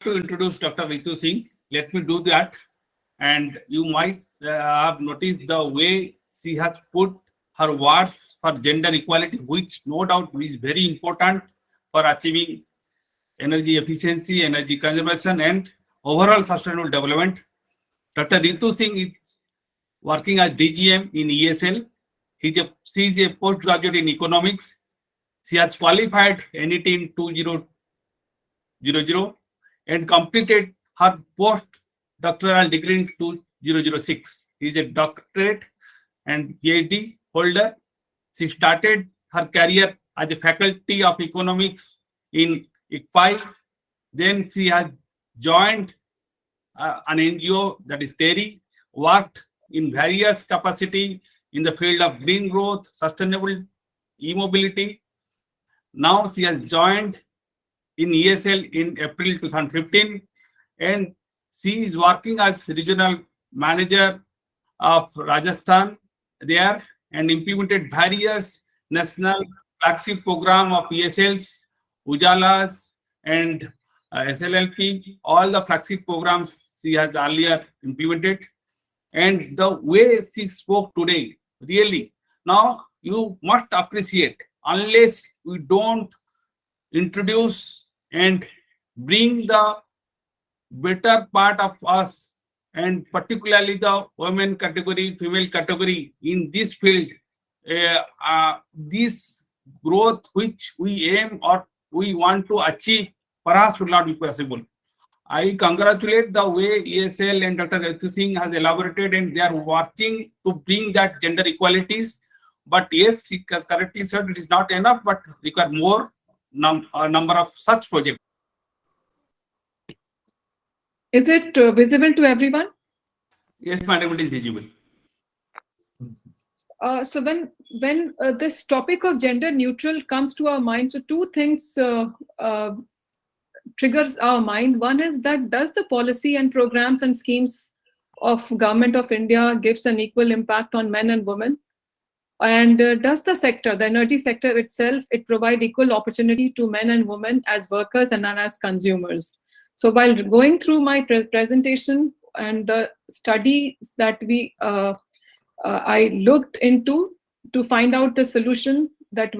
to introduce Dr. Ritu Singh. Let me do that. And you might have noticed the way she has put her words for gender equality, which no doubt is very important for achieving energy efficiency, energy conservation, and overall sustainable development. Dr. Ritu Singh is working as DGM in ESL. She is a postgraduate in economics. She has qualified NET in 2000 and completed her postdoctoral degree in 2006. He is a doctorate and PhD holder. She started her career as a faculty of economics in ICFI. Then she has joined an NGO, that is TERI, worked in various capacity in the field of green growth, sustainable e-mobility. Now she has joined in ESL in April 2015, and she is working as regional manager of Rajasthan there and implemented various national flagship program of ESLs, Ujalas, and SLLP. All the flagship programs she has earlier implemented. And the way she spoke today, really, now you must appreciate, unless we don't introduce and bring the better part of us, and particularly the women category, female category in this field, this growth which we aim or we want to achieve perhaps will not be possible. I congratulate the way ESL and Dr. Ritu Singh has elaborated, and they are working to bring that gender equalities. But yes, she has correctly said it is not enough, but require more number of such projects. Is it visible to everyone? Yes, madam, it is visible. So when this topic of gender neutral comes to our mind, so two things triggers our mind. One is that does the policy and programs and schemes of Government of India gives an equal impact on men and women? And does the sector, the energy sector itself, it provide equal opportunity to men and women as workers and as consumers? So while going through my presentation and the studies that I looked into to find out the solution, that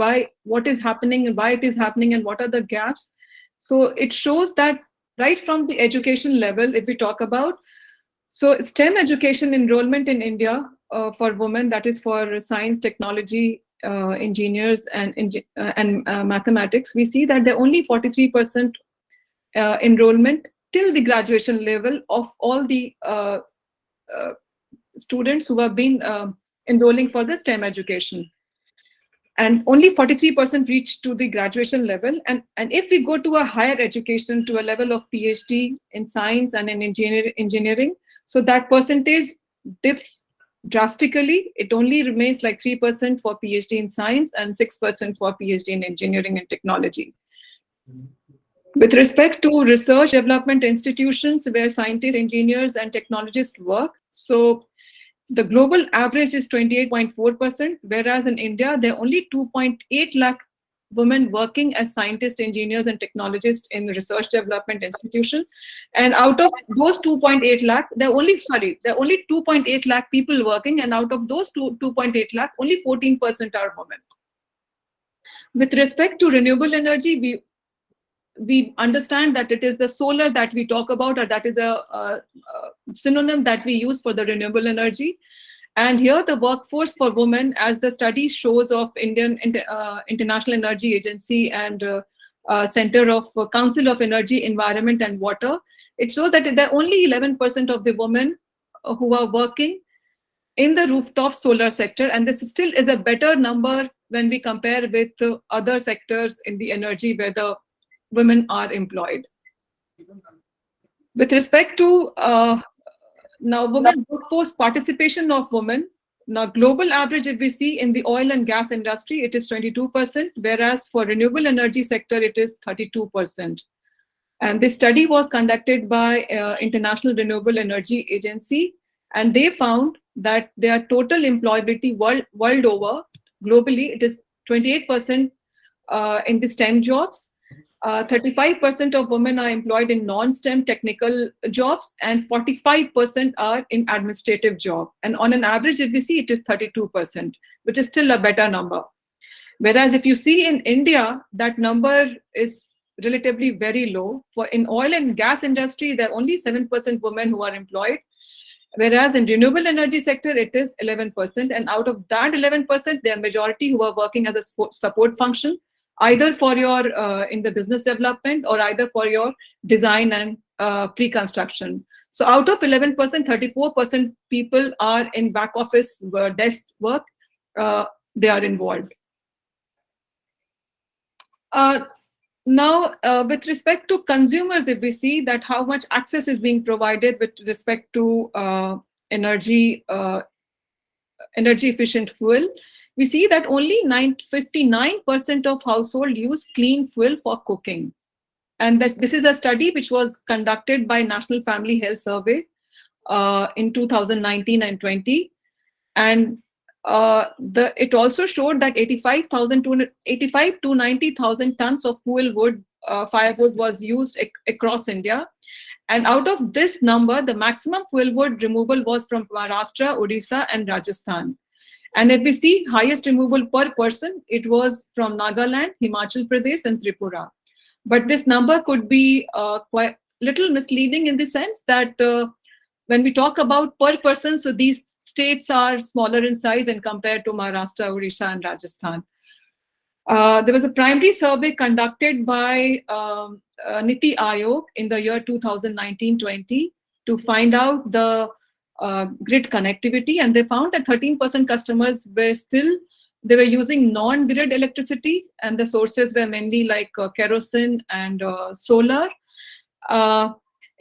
what is happening and why it is happening and what are the gaps. So it shows that right from the education level, if we talk about, so STEM education enrollment in India for women, that is for science, technology, engineers, and mathematics, we see that there are only 43% enrollment till the graduation level of all the students who have been enrolling for the STEM education. And only 43% reach to the graduation level. And if we go to a higher education, to a level of PhD in science and in engineering, so that percentage dips drastically. It only remains like 3% for PhD in science and 6% for PhD in engineering and technology. With respect to research development institutions where scientists, engineers, and technologists work, so the global average is 28.4%, whereas in India, there are only 2.8 lakh women working as scientists, engineers, and technologists in research development institutions. And out of those 2.8 lakh, there are only 2.8 lakh people working, and out of those 2.8 lakh, only 14% are women. With respect to renewable energy, we understand that it is the solar that we talk about, or that is a synonym that we use for the renewable energy. And here the workforce for women, as the study shows of Indian International Energy Agency and Center of Council of Energy, Environment and Water, it shows that there are only 11% of the women who are working in the rooftop solar sector. And this still is a better number when we compare with other sectors in the energy where the women are employed. With respect to now women workforce participation of women, now global average, if we see in the oil and gas industry, it is 22%, whereas for renewable energy sector, it is 32%. And this study was conducted by International Renewable Energy Agency, and they found that their total employability world over, globally, it is 28% in the STEM jobs, 35% of women are employed in non-STEM technical jobs, and 45% are in administrative job. And on an average, if we see, it is 32%, which is still a better number. Whereas if you see in India, that number is relatively very low. For in oil and gas industry, there are only 7% women who are employed. Whereas in renewable energy sector, it is 11%. And out of that 11%, there are majority who are working as a support function, either for your in the business development or either for your design and pre-construction. So out of 11%, 34% people are in back office desk work. They are involved. Now, with respect to consumers, if we see that how much access is being provided with respect to energy efficient fuel, we see that only 59% of households use clean fuel for cooking. And this is a study which was conducted by National Family Health Survey in 2019 and 20. And it also showed that 85 to 90,000 tons of firewood was used across India. And out of this number, the maximum fuel wood removal was from Maharashtra, Odisha, and Rajasthan. And if we see highest removal per person, it was from Nagaland, Himachal Pradesh, and Tripura. But this number could be quite little misleading in the sense that when we talk about per person, so these states are smaller in size and compared to Maharashtra, Odisha, and Rajasthan. There was a primary survey conducted by Niti Aayog in the year 2019-20 to find out the grid connectivity, and they found that 13% customers were using non-grid electricity, and the sources were mainly like kerosene and solar.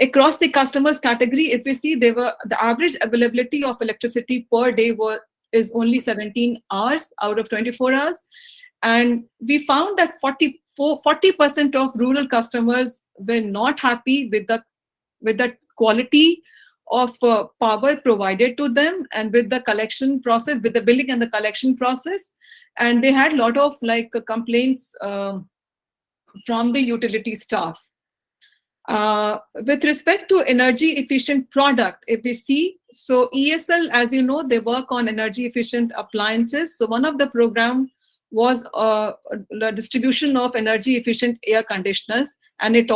Across the customers category, if we see, the average availability of electricity per day is only 17 hours out of 24 hours. And we found that 40% of rural customers were not happy with the quality of power provided to them and with the collection process, with the billing and the collection process. And they had a lot of complaints from the utility staff. With respect to energy efficient product, if we see, so ESL, as you know, they work on energy efficient appliances. So one of the program was the distribution of energy efficient air conditioners, and we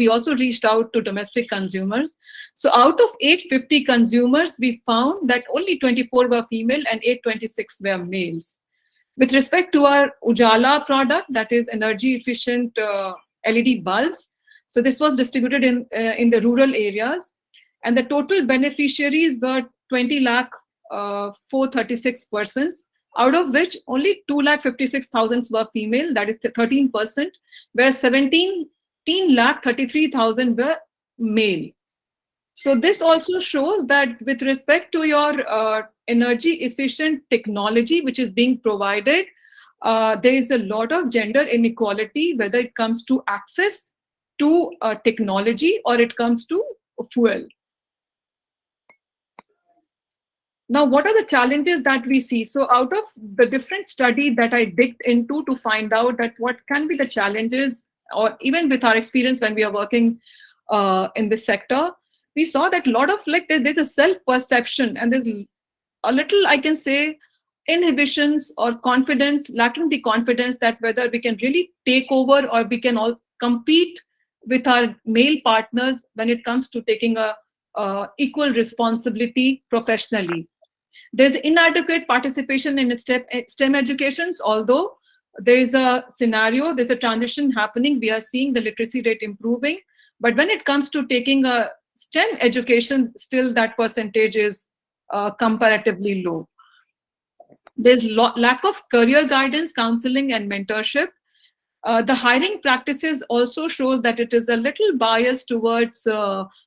also reached out to domestic consumers. So out of 850 consumers, we found that only 24 were female and 826 were males. With respect to our Ujala product, that is energy efficient LED bulbs, so this was distributed in the rural areas, and the total beneficiaries were 20,436 persons, out of which only 2,56,000 were female, that is 13%, whereas 17,33,000 were male. So this also shows that with respect to your energy efficient technology which is being provided, there is a lot of gender inequality, whether it comes to access to technology or it comes to fuel. Now, what are the challenges that we see? So out of the different studies that I digged into to find out that what can be the challenges, or even with our experience when we are working in this sector, we saw that a lot of there's a self-perception and there's a little, I can say, inhibitions or confidence, lacking the confidence that whether we can really take over or we can all compete with our male partners when it comes to taking a equal responsibility professionally. There's inadequate participation in STEM educations, although there is a scenario, there's a transition happening, we are seeing the literacy rate improving, but when it comes to taking a STEM education, still that percentage is comparatively low. There's lack of career guidance, counseling, and mentorship. The hiring practices also shows that it is a little biased towards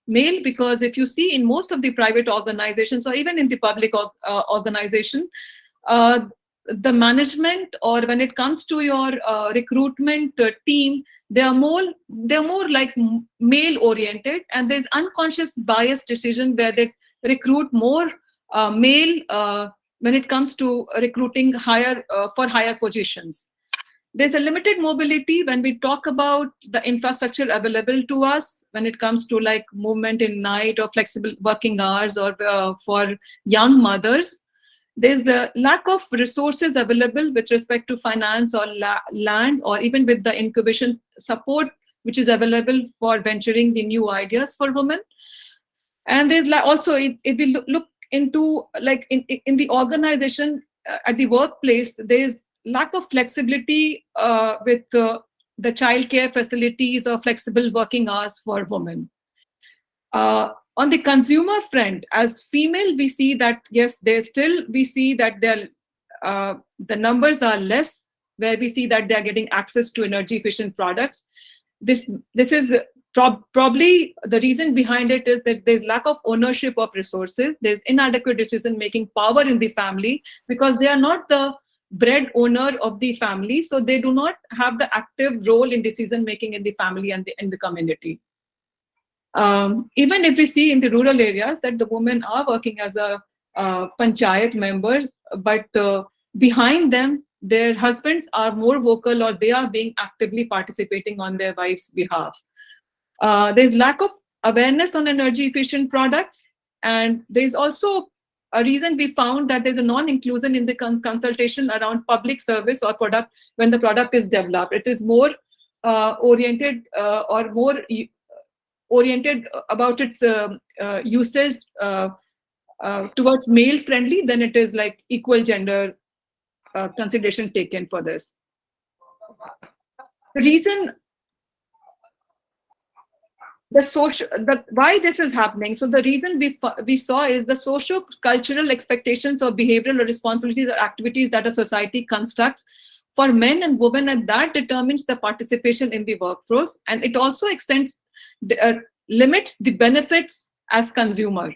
male, because if you see in most of the private organizations or even in the public organization, the management, or when it comes to your recruitment team, they're more like male oriented, and there's unconscious bias decision where they recruit more male when it comes to recruiting for higher positions. There's a limited mobility when we talk about the infrastructure available to us when it comes to like movement in night or flexible working hours, or for young mothers. There's the lack of resources available with respect to finance or land, or even with the incubation support which is available for venturing the new ideas for women. And there's also, if we look into like in the organization, at the workplace, there's lack of flexibility with the childcare facilities or flexible working hours for women. On the consumer front, as female, we see that yes, we see that the numbers are less, where we see that they are getting access to energy efficient products. This is probably the reason behind it is that there's lack of ownership of resources. There's inadequate decision making power in the family because they are not the bread owner of the family, so they do not have the active role in decision making in the family and in the community. Even if we see in the rural areas that the women are working as a panchayat members, but behind them, their husbands are more vocal, or they are being actively participating on their wives' behalf. There's lack of awareness on energy efficient products, and there's also a reason we found that there's a non-inclusion in the consultation around public service or product when the product is developed. It is more oriented or more oriented about its usage towards male friendly than it is like equal gender consideration taken for this. The reason why this is happening, so the reason we saw is the socio-cultural expectations or behavioral responsibilities or activities that a society constructs for men and women, and that determines the participation in the workforce, and it also extends limits the benefits as consumer.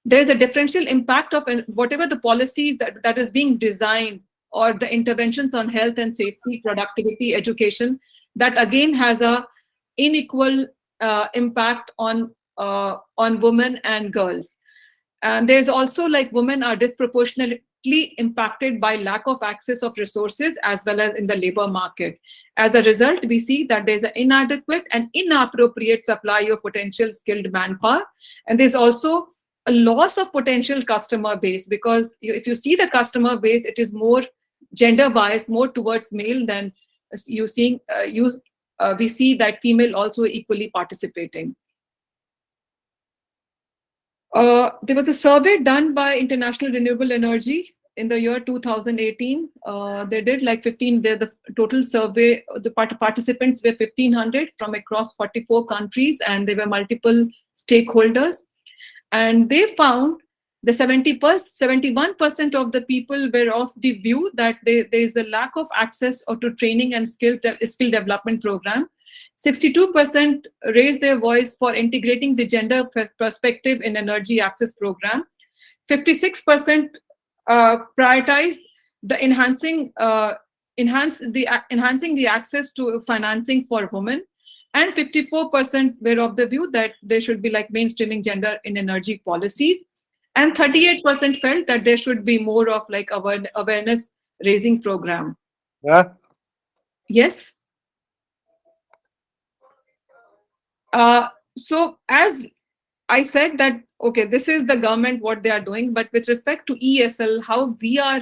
There is a differential impact of whatever the policies that is being designed, or the interventions on health and safety, productivity, education, that again has a unequal impact on women and girls. And there's also like women are disproportionately impacted by lack of access of resources as well as in the labor market. As a result, we see that there's an inadequate and inappropriate supply of potential skilled manpower. And there's also a loss of potential customer base, because if you see the customer base, it is more gender biased, more towards male than we see that female also equally participating. There was a survey done by International Renewable Energy in the year 2018. They did like the total survey, the participants were 1,500 from across 44 countries, and there were multiple stakeholders. And they found the 71% of the people were of the view that there is a lack of access or to training and skill development program. 62% raised their voice for integrating the gender perspective in energy access program. 56% prioritized the enhancing the access to financing for women, and 54% were of the view that there should be like mainstreaming gender in energy policies, and 38% felt that there should be more of like awareness raising program. Yeah. Yes. So as I said that, okay, this is the government, what they are doing, but with respect to ESL, how we are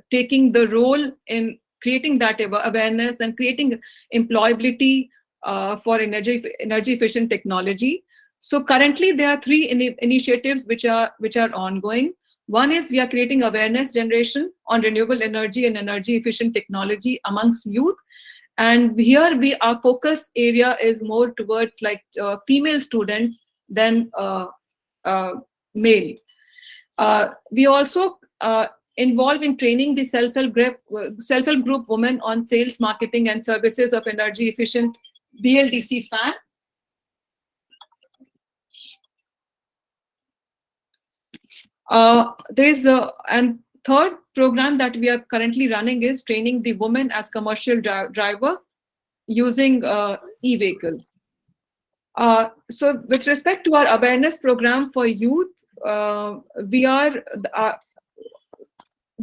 taking the role in creating that awareness and creating employability for energy efficient technology. So currently there are three initiatives which are ongoing. One is we are creating awareness generation on renewable energy and energy efficient technology amongst youth. And here our focus area is more towards like female students than male. We also involve in training the self-help group women on sales, marketing, and services of energy efficient BLDC fan. There is and third program that we are currently running is training the women as commercial driver using e-vehicle. So with respect to our awareness program for youth, we are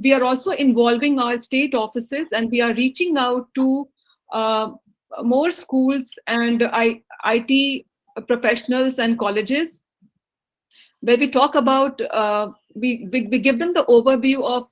we are also involving our state offices, and we are reaching out to more schools and IT professionals and colleges, where we talk about, we give them the overview of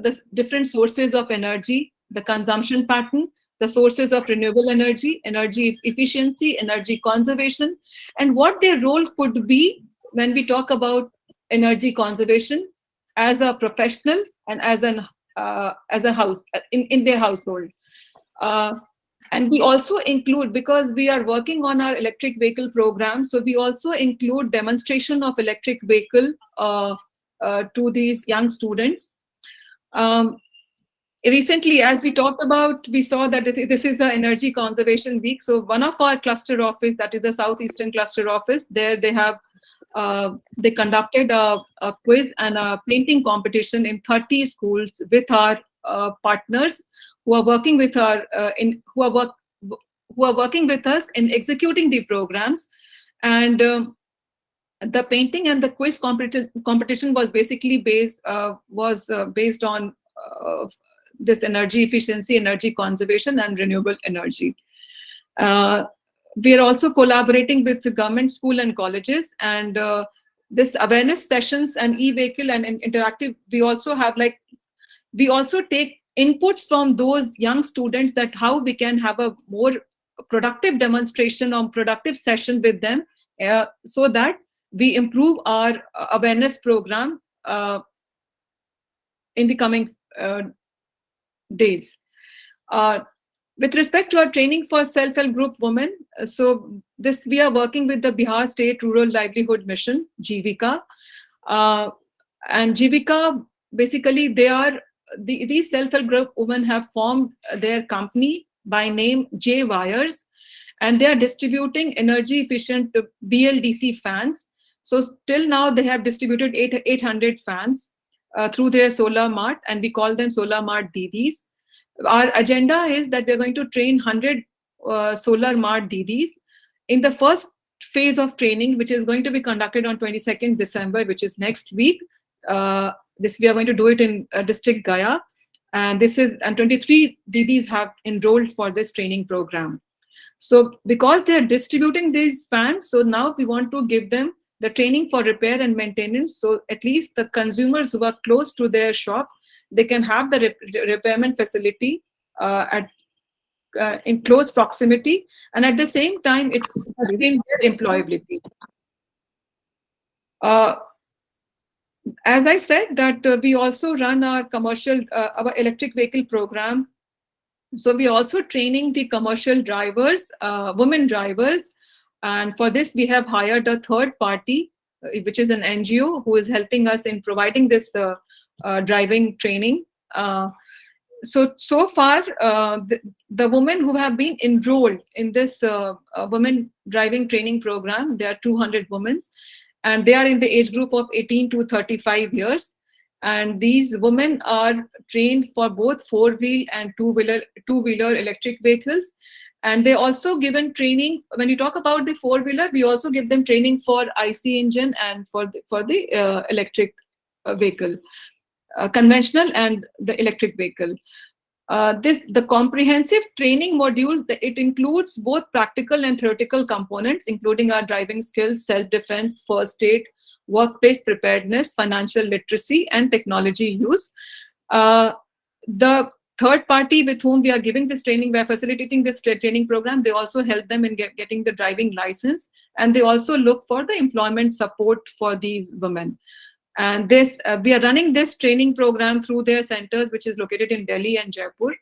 the different sources of energy, the consumption pattern, the sources of renewable energy, energy efficiency, energy conservation, and what their role could be when we talk about energy conservation as a professional and as a house in their household. And we also include, because we are working on our electric vehicle program, so we also include demonstration of electric vehicle to these young students. Recently, as we talked about, we saw that this is an energy conservation week. So one of our cluster office, that is the Southeastern cluster office, there they have they conducted a quiz and a painting competition in 30 schools with our partners who are working with our who are working with us in executing the programs. And the painting and the quiz competition was basically based on this energy efficiency, energy conservation, and renewable energy. We are also collaborating with the government school and colleges, and this awareness sessions and e-vehicle and interactive, we also have, like, we also take inputs from those young students, that how we can have a more productive demonstration or productive session with them, so that we improve our awareness program in the coming days. With respect to our training for self-help group women, so this we are working with the Bihar State Rural Livelihood Mission, Jivika. And Jivika, basically, they are these self-help group women have formed their company by name J Wires, and they are distributing energy efficient BLDC fans. So till now they have distributed 800 fans through their Solar Mart, and we call them Solar Mart Didis. Our agenda is that we're going to train 100 Solar Mart Didis in the first phase of training, which is going to be conducted on 22nd December, which is next week. This we are going to do it in district Gaya, and 23 Didis have enrolled for this training program. So because they are distributing these fans, so now we want to give them the training for repair and maintenance. So at least the consumers who are close to their shop, they can have the repairment facility in close proximity, and at the same time, it brings their employability. As I said, that we also run our commercial, our electric vehicle program. So we are also training the commercial drivers, women drivers. And for this, we have hired a third party, which is an NGO, who is helping us in providing this driving training. So far, the women who have been enrolled in this women driving training program, there are 200 women, and they are in the age group of 18 to 35 years. And these women are trained for both four-wheel and two-wheeler electric vehicles. And they also given training, when you talk about the four-wheeler, we also give them training for IC engine and for the electric vehicle, conventional and the electric vehicle. The comprehensive training module, it includes both practical and theoretical components, including our driving skills, self-defense, first aid, workplace preparedness, financial literacy, and technology use. The third party with whom we are giving this training, we are facilitating this training program, they also help them in getting the driving license, and they also look for the employment support for these women. And this we are running this training program through their centers, which is located in Delhi and Jaipur.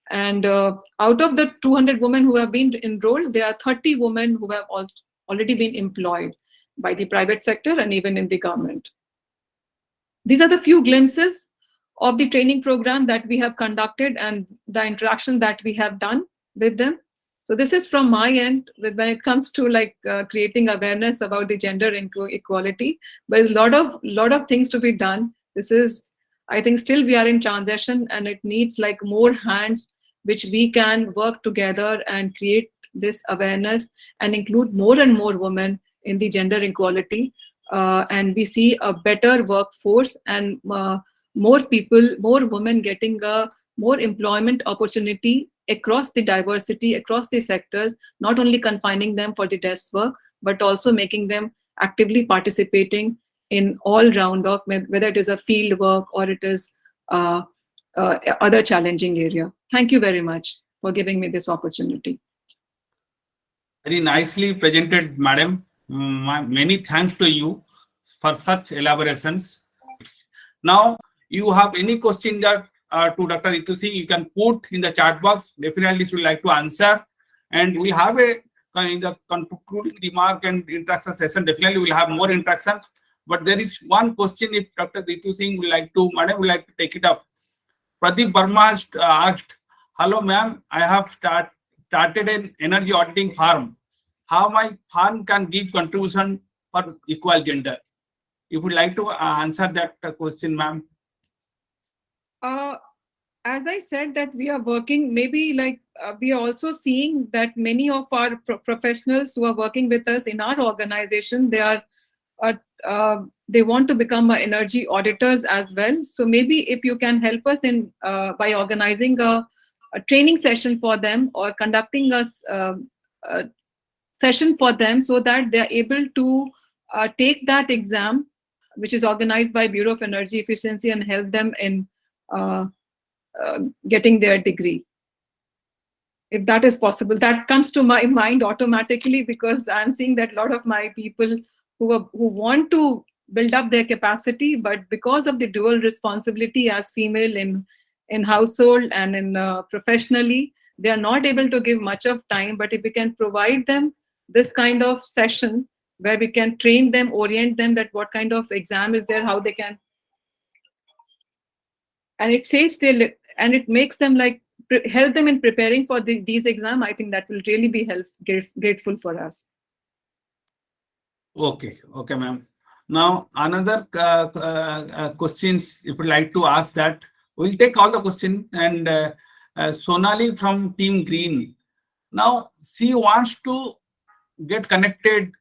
And out of the 200 women who have been enrolled, there are 30 women who have already been employed by the private sector and even in the government. These are the few glimpses of the training program that we have conducted and the interaction that we have done with them. So this is from my end when it comes to creating awareness about the gender equality. But a lot of things to be done. This is, I think, still we are in transition, and it needs more hands which we can work together and create this awareness and include more and more women in the gender equality. And we see a better workforce and more people, more women getting a more employment opportunity across the diversity, across the sectors, not only confining them for the desk work, but also making them actively participating in all round of whether it is a field work or it is other challenging area. Thank you very much for giving me this opportunity. Very nicely presented, madam. Many thanks to you for such elaborations. Now, you have any question that to Dr. Ritu Singh, you can put in the chat box. Definitely, she would like to answer, and we'll have a in the concluding remark and interaction session. Definitely, we'll have more interaction. But there is one question. If Dr. Ritu Singh would like to, madam, would like to take it up. Pradeep Verma has asked, "Hello, ma'am. I have started an energy auditing firm. How my firm can give contribution for equal gender?" If you would like to answer that question, ma'am. As I said, that we are working, maybe like we are also seeing that many of our professionals who are working with us in our organization, they are they want to become energy auditors as well. So maybe if you can help us in by organizing a training session for them or conducting a session for them so that they are able to take that exam, which is organized by Bureau of Energy Efficiency, and help them in uh, getting their degree. If that is possible, that comes to my mind automatically, because I'm seeing that a lot of my people who want to build up their capacity, but because of the dual responsibility as female in household and in professionally, they are not able to give much of time. But if we can provide them this kind of session where we can train them, orient them that what kind of exam is there, how they can, and it saves their and it makes them like help them in preparing for these exam. I think that will really be grateful for us. Okay, okay, ma'am. Now another questions, if you'd like to ask that, we'll take all the question. And Sonali from Team Green. Now she wants to get connected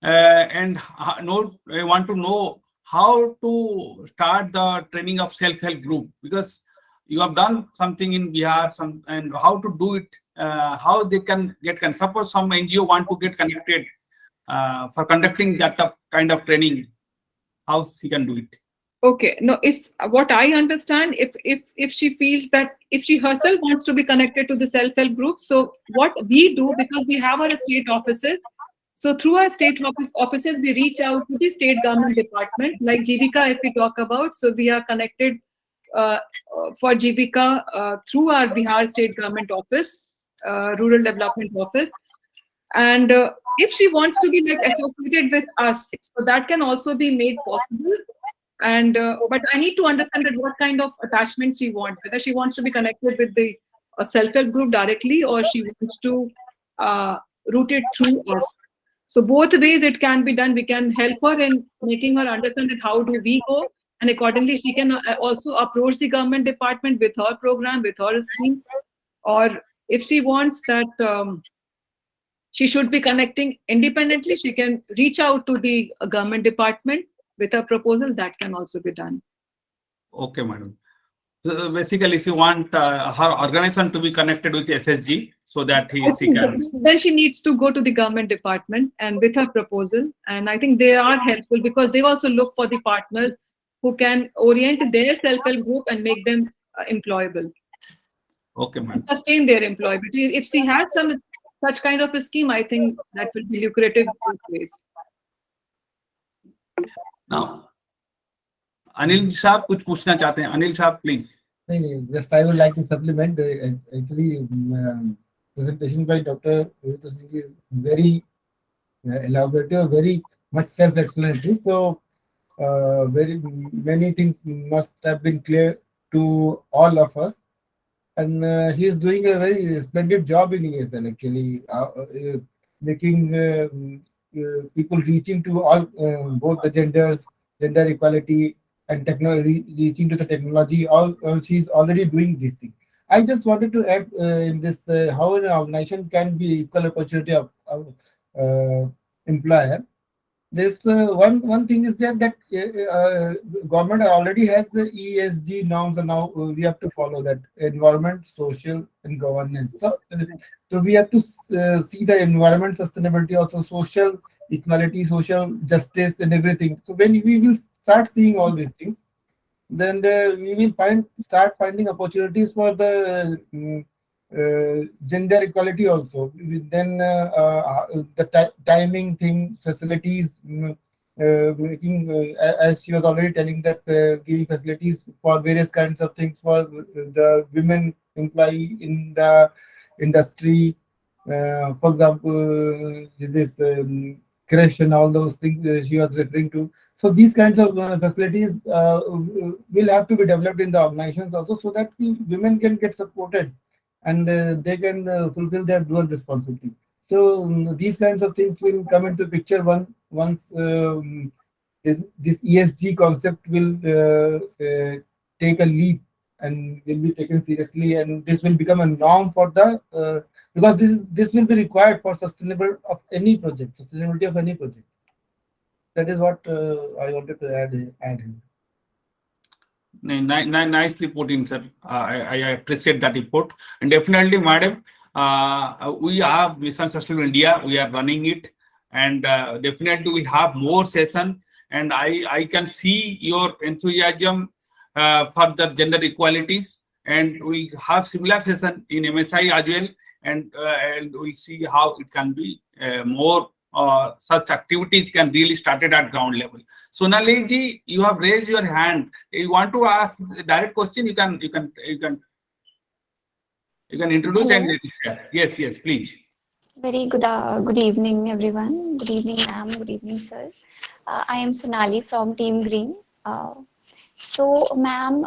and want to know how to start the training of self-help group, because you have done something in Bihar, and how to do it, how they can suppose some NGO want to get connected for conducting that kind of training, how she can do it. Okay, no, if what I understand, if she feels that if she herself wants to be connected to the self-help group, so what we do, because we have our state offices, so through our state offices we reach out to the state government department, like Jivika, if we talk about, so we are connected for Jivika through our Bihar state government office, rural development office. And if she wants to be like associated with us, so that can also be made possible. And but I need to understand that what kind of attachment she wants, whether she wants to be connected with the self-help group directly, or she wants to route it through us. So both ways it can be done. We can help her in making her understand that how do we go, and accordingly she can also approach the government department with her program, with her scheme. Or if she wants that she should be connecting independently, she can reach out to the government department with a proposal. That can also be done. Okay, madam. So basically, she want her organization to be connected with SSG so that she can. Then she needs to go to the government department and with her proposal. And I think they are helpful because they also look for the partners who can orient their self-help group and make them employable. Okay, ma'am. Sustain their employability. If she has some such kind of a scheme, I think that will be lucrative both ways. Now, Anil साहब कुछ पूछना चाहते हैं. Anil साहब, please. Just I would like to supplement. Actually, presentation by Dr. Ritu Singh is very elaborative, very much self-explanatory. So, very many things must have been clear to all of us. And she is doing a very splendid job in ESL, actually, making people reaching to all both the genders, gender equality, and technology, reaching to the technology. All she's already doing these things. I just wanted to add in this how an organization can be equal opportunity of employer. this one thing is there that government already has the ESG norms, and now we have to follow that: environment, social, and governance. So we have to see the environment sustainability, also social equality, social justice, and everything. So when we will start seeing all these things, then we will start finding opportunities for the gender equality also. Then the timing thing, facilities, making, as she was already telling, that giving facilities for various kinds of things for the women employee in the industry. For example, this creche and all those things she was referring to. So these kinds of facilities will have to be developed in the organizations also, so that the women can get supported, and they can fulfill their dual responsibility. So these kinds of things will come into picture once this ESG concept will take a leap and will be taken seriously, and this will become a norm for the because this will be required for sustainability of any project. That is what I wanted to add here. Nicely put in, sir. I appreciate that report. And definitely, madam, we have Mission Sustainable India. We are running it, and definitely we have more session. And I can see your enthusiasm for the gender equalities, and we'll have similar session in MSI as well, and we'll see how it can be more. Such activities can really started at ground level. Sonali ji, you have raised your hand. You want to ask a direct question? You can introduce. Hello. And yes, please. Very good evening, everyone. Good evening, ma'am. Good evening, sir. I am Sonali from Team Green. So, ma'am,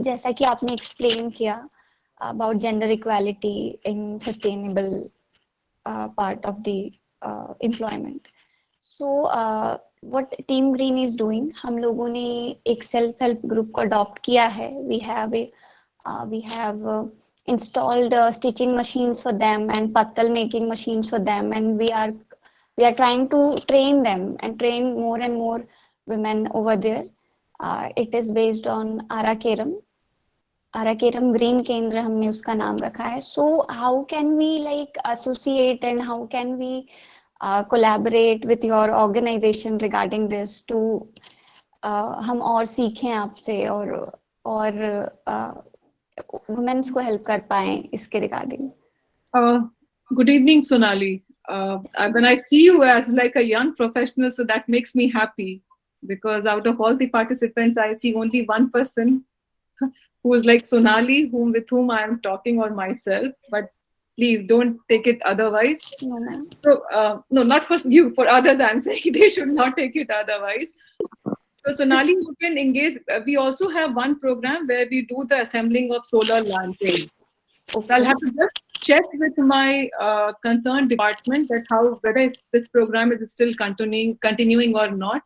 जैसा कि आपने explain किया about gender equality in sustainable part of the employment. So, what Team Green is doing, हम लोगों ने एक self help group को adopt किया है. We have installed stitching machines for them and pattal making machines for them, and we are trying to train them and train more and more women over there. It is based on Arakeram Green Kendra हमने उसका नाम रखा है. So how can we like associate and how can we collaborate with your organization regarding this to हम और सीखें आपसे और women's को help कर पाएं इसके regarding. Good evening, Sonali. When I see you as like a young professional, so that makes me happy, because out of all the participants, I see only one person who is like Sonali, with whom I am talking, or myself. But please don't take it otherwise. No, ma'am. So, no, not for you, for others, I'm saying they should not take it otherwise. So, Sonali, you can engage. We also have one program where we do the assembling of solar lanterns. Okay. So I'll have to just check with my concerned department that whether this program is still continuing or not.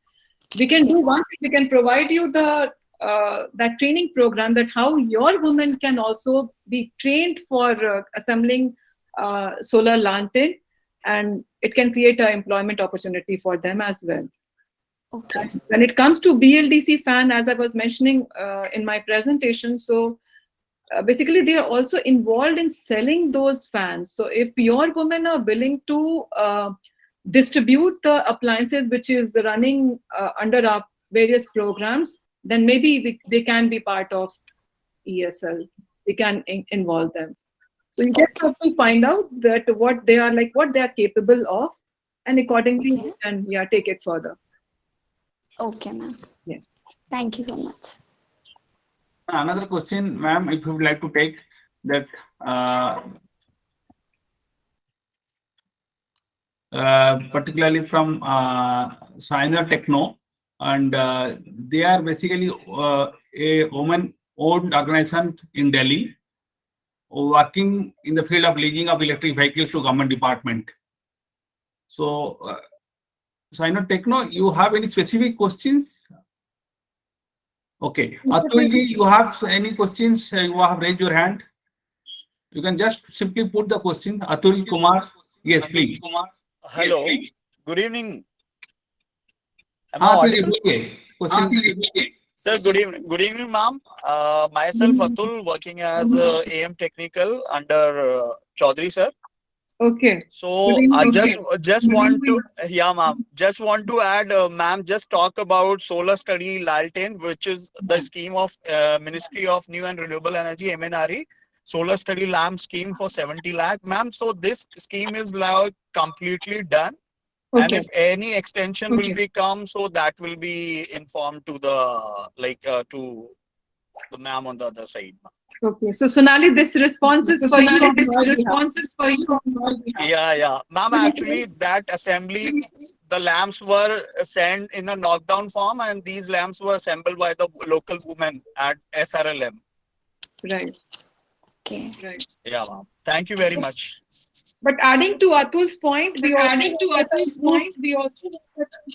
We can do one thing. We can provide you the that training program, that how your women can also be trained for assembling solar lantern, and it can create an employment opportunity for them as well. Okay. When it comes to BLDC fan, as I was mentioning in my presentation, so basically they are also involved in selling those fans. So if your women are willing to distribute the appliances which is running under our various programs, then maybe they can be part of ESL. We can involve them. So you just have to find out that what they are capable of, and accordingly you can take it further. Okay, ma'am. Yes. Thank you so much. Another question, ma'am, if you would like to take that, particularly from Siner Techno, and they are basically a woman-owned organization in Delhi, working in the field of leasing of electric vehicles to government department. So, Siner Techno, you have any specific questions? Okay. Atulji, you have any questions? You have raised your hand. You can just simply put the question. Atul Kumar. Yes, please. Hello. Good evening. Am I हाँ तो ये audible? बोलिए question. Sir, good evening. Good evening, ma'am. Myself, Atul, working as AM technical under Chaudhary, sir. Okay. So Good I evening. just want to, yeah, ma'am. Just want to add, ma'am. Just talk about solar study Lalten, which is the scheme of Ministry of New and Renewable Energy (MNRE). Solar study lamp scheme for 70 lakh, ma'am. So this scheme is now completely done. And Okay. if any extension will become, so that will be informed to the to the ma'am on the other side. Okay. So Sonali, this response is for you on your behalf. Yeah. Ma'am, actually, that assembly, the lamps were sent in a knockdown form, and these lamps were assembled by the local women at SRLM. Right. Okay. Yeah, ma'am. Thank you very much. But adding to Atul's point, we also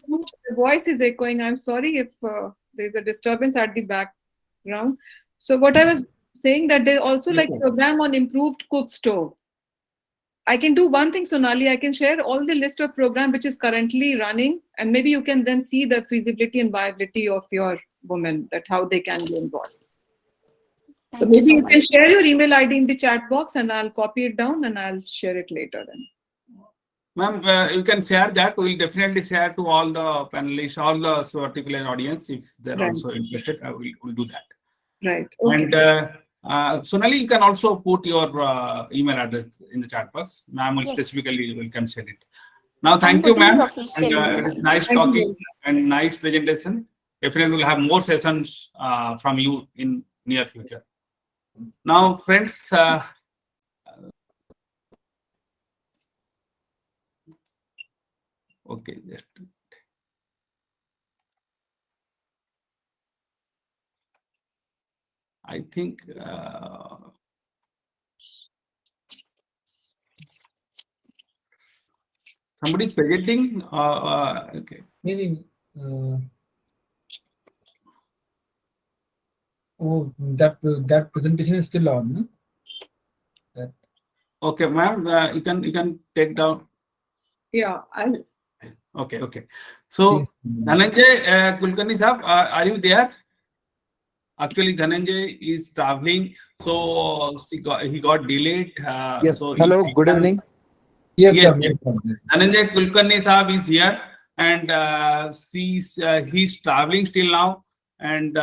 the voice is echoing. I'm sorry if there's a disturbance at the background. So what I was saying that there's also like program on improved cook stove. I can do one thing, Sonali. I can share all the list of program which is currently running, and maybe you can then see the feasibility and viability of your women, that how they can be involved. So Thank you maybe so you can much. share your email ID in the chat box, and I'll copy it down and I'll share it later then. Ma'am, you can share that. We'll definitely share to all the panelists, all the particular audience, if they're Right. also interested. We'll do that. Right. Okay. And Sonali, you can also put your email address in the chat box. Ma'am will Yes. specifically will consider it. Now, I'm thank you, putting the ma'am. official And, email it's ID. nice Thank you. talking and nice presentation. Definitely, we'll have more sessions from you in near future. Now, friends. Okay, just. I think somebody's presenting. Okay. Meaning, oh, that presentation is still on, no? That, Okay, ma'am. You can take down. Yeah. Okay. So, Dhananjay Kulkarni sahab, are you there? Actually, Dhananjay is traveling, so he got delayed. Yes. So Hello. if he Good can, evening. yes, yes, sir, yes. yes. Dhananjay Kulkarni sahab is here, and he's traveling still now. And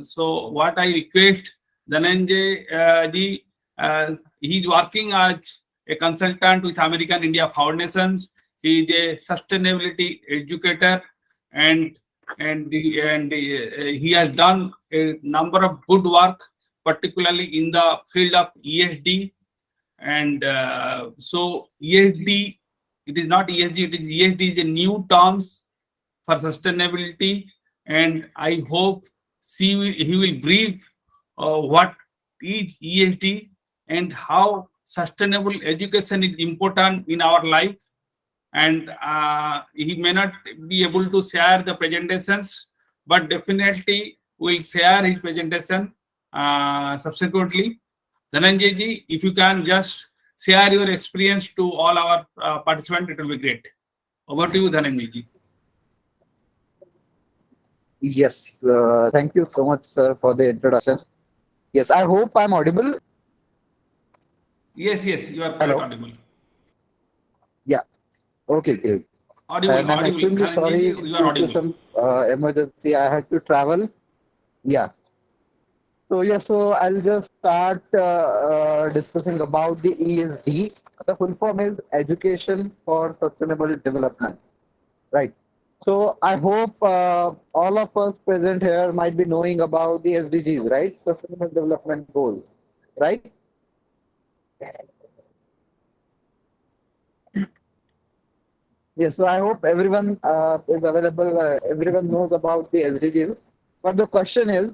so, what I request Dhananjay ji, he's working as a consultant with American India Foundation. He is a sustainability educator, and he has done a number of good work, particularly in the field of ESD. And so ESD, it is not ESG, it is ESD is a new terms for sustainability. And I hope he will brief what is ESD and how sustainable education is important in our life. And he may not be able to share the presentations, but definitely will share his presentation subsequently. Dhananjay ji, if you can just share your experience to all our participants, it will be great. Over to you, Dhananjay ji. Yes. Thank you so much, sir, for the introduction. Yes. I hope I'm audible. Yes, you are quite Hello. audible. Yeah. Okay. Great. Audible. And I'm extremely Dhananjay ji, sorry you are due to audible. some emergency. I had to travel. Yeah. So yeah. So I'll just start discussing about the ESD. The full form is Education for Sustainable Development. Right. So I hope all of us present here might be knowing about the SDGs, right? Sustainable Development Goals, right? Yes. So I hope everyone is available. Everyone knows about the SDGs. But the question is,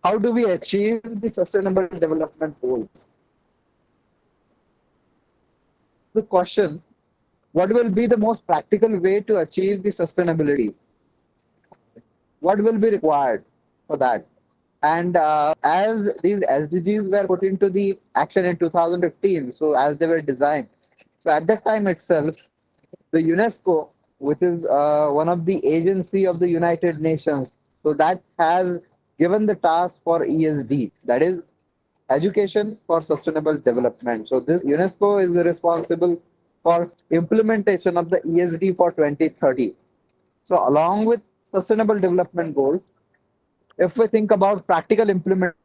how do we achieve the Sustainable Development Goals? The question: what will be the most practical way to achieve the sustainability? What will be required for that? And as these SDGs were put into the action in 2015, so as they were designed, so at that time itself, the UNESCO which is one of the agency of the United Nations. So that has given the task for ESD, that is Education for Sustainable Development. So this UNESCO is responsible for implementation of the ESD for 2030. So along with Sustainable Development Goals, if we think about practical implementation,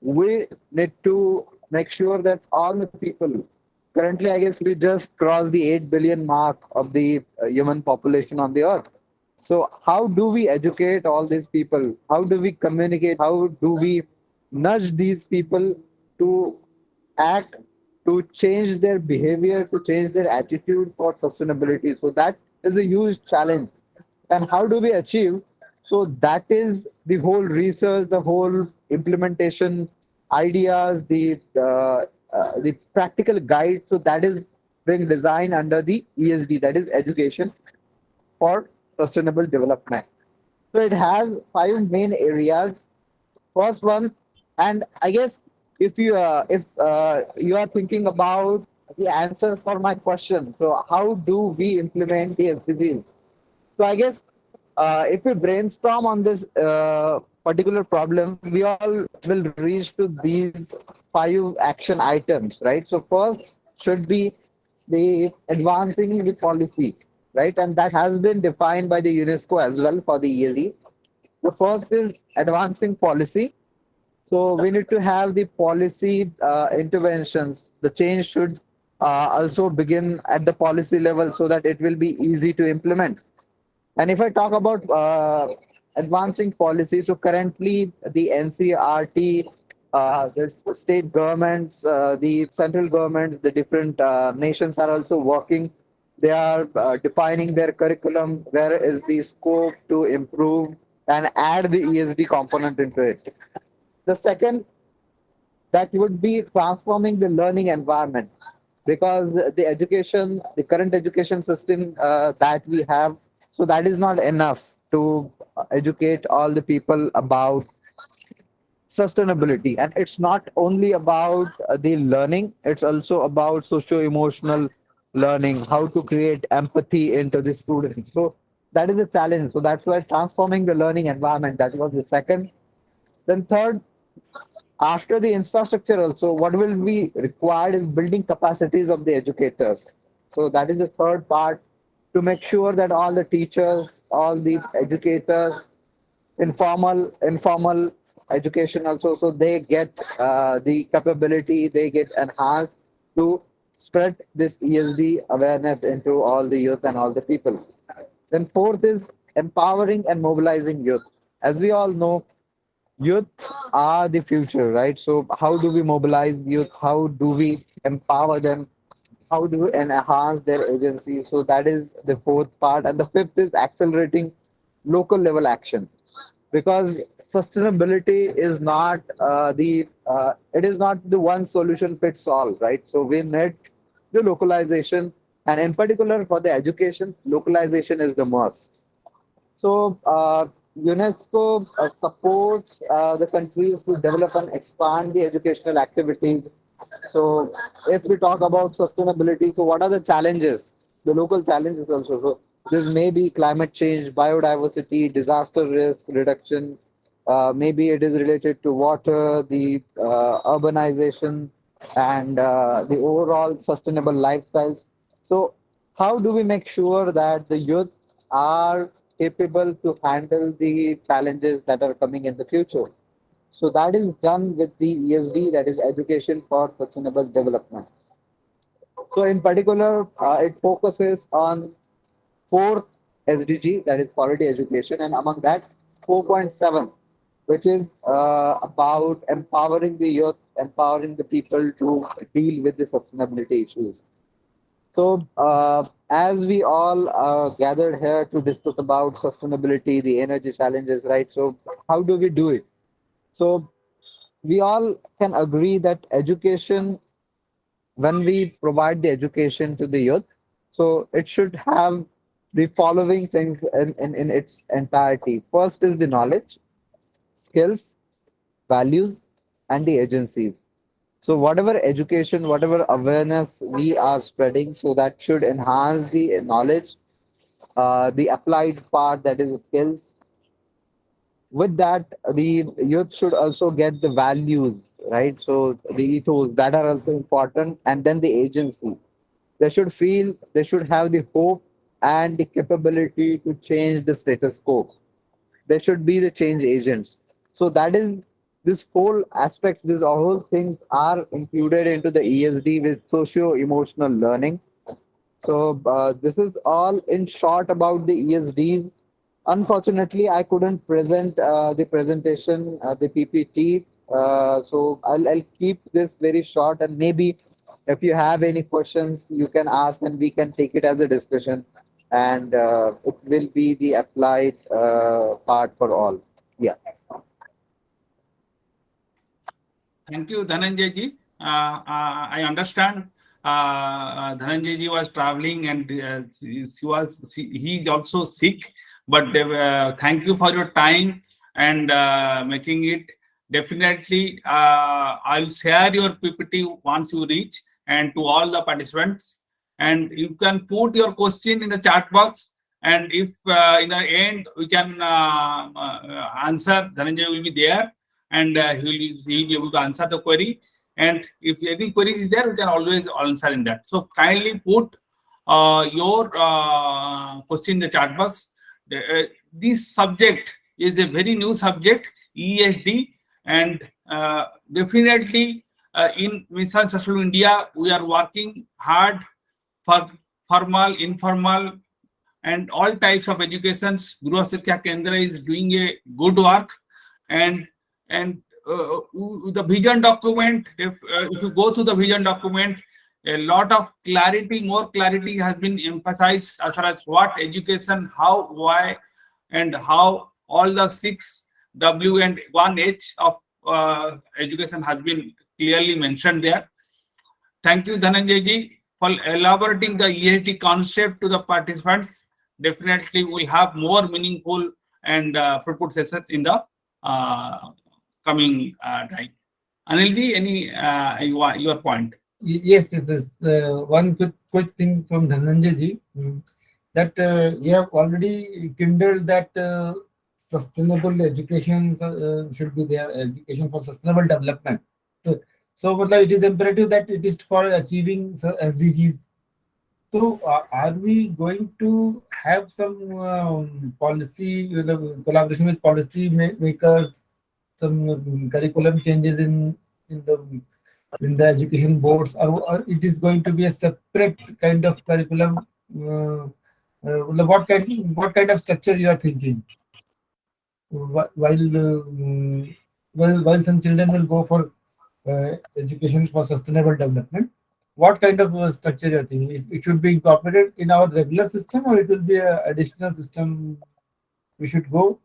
we need to make sure that all the people, currently I guess we just crossed the 8 billion mark of the human population on the earth. So how do we educate all these people? How do we communicate? How do we nudge these people to act, to change their behavior, to change their attitude for sustainability? So that is a huge challenge. And how do we achieve? So that is the whole research, the whole implementation ideas, the practical guide. So that is being designed under the ESD, that is Education for Sustainable Development. So it has five main areas. First one, and I guess if you are thinking about the answer for my question, so how do we implement the SDGs? So I guess if we brainstorm on this particular problem, we all will reach to these five action items, right? So first should be the advancing the policy, right? And that has been defined by the UNESCO as well for the ESD. The first is advancing policy. So we need to have the policy interventions. The change should also begin at the policy level so that it will be easy to implement. And if I talk about advancing policy, so currently the NCRT, the state governments, the central governments, the different nations are also working. They are defining their curriculum. Where is the scope to improve and add the ESD component into it? The second, that would be transforming the learning environment, because the current education system that we have, so that is not enough to educate all the people about sustainability. And it's not only about the learning, it's also about socio-emotional learning, how to create empathy into the students. So that is a challenge. So that's why transforming the learning environment, that was the second. Then third, after the infrastructure also, what will be required is building capacities of the educators. So that is the third part, to make sure that all the teachers, all the educators, informal education also, so they get the capability, they get enhanced to spread this ESD awareness into all the youth and all the people. Then fourth is empowering and mobilizing youth. As we all know, youth are the future, right? So how do we mobilize youth? How do we empower them? How do we enhance their agency? So that is the fourth part. And the fifth is accelerating local level action, because sustainability is not it is not the one solution fits all, right? So we need the localization, and in particular for the education, localization is the must. So UNESCO supports the countries to develop and expand the educational activities. So if we talk about sustainability, so what are the challenges? The local challenges also. So this may be climate change, biodiversity, disaster risk reduction. Maybe it is related to water, the urbanization, and the overall sustainable lifestyles. So how do we make sure that the youth are capable to handle the challenges that are coming in the future? So that is done with the ESD, that is Education for Sustainable Development. So in particular, it focuses on fourth SDG, that is quality education, and among that, 4.7, which is about empowering the youth, empowering the people to deal with the sustainability issues. So, as we all gathered here to discuss about sustainability, the energy challenges, right? So, how do we do it? So, we all can agree that education, when we provide the education to the youth, so it should have the following things in its entirety. First is the knowledge, skills, values, and the agencies. So whatever education, whatever awareness we are spreading, so that should enhance the knowledge, the applied part, that is skills. With that, the youth should also get the values, right? So the ethos that are also important, and then the agency. They should feel, they should have the hope and the capability to change the status quo. They should be the change agents. So that is this whole aspects, these whole things are included into the ESD with socio-emotional learning. So this is all in short about the ESDs. Unfortunately, I couldn't present the presentation, the PPT. So I'll keep this very short, and maybe if you have any questions, you can ask, and we can take it as a discussion. And it will be the applied part for all. Yeah. Thank you, Dhananjay ji. I understand Dhananjay ji was traveling and he is also sick. But thank you for your time and making it. Definitely, I'll share your PPT once you reach and to all the participants. And you can put your question in the chat box. And if in the end we can answer, Dhananjay will be there and he'll be able to answer the query. And if any queries is there, we can always answer in that. So kindly put your question in the chat box. This subject is a very new subject, ESD, and definitely in Mission Sustainable India, we are working hard for formal, informal, and all types of educations. Guru Shiksha Kendra is doing a good work, and the vision document. If you go to the vision document, a lot of clarity, more clarity has been emphasized as far as what education, how, why, and how all the 6W and 1H of education has been clearly mentioned there. Thank you, Dhananjay ji, for elaborating the ESD concept to the participants. Definitely, we'll have more meaningful and fruitful session in the coming time. Anilji, any your point? Yes, yes, yes. One quick thing from Dhananjay ji, that you have already kindled that sustainable education should be there, education for sustainable development. So, it is imperative that it is for achieving SDGs. So, are we going to have some policy, collaboration with policy makers, some curriculum changes in the education boards, or it is going to be a separate kind of curriculum? What kind of structure you are thinking? While some children will go for education for sustainable development, what kind of structure you are thinking? It should be incorporated in our regular system, or it will be an additional system we should go?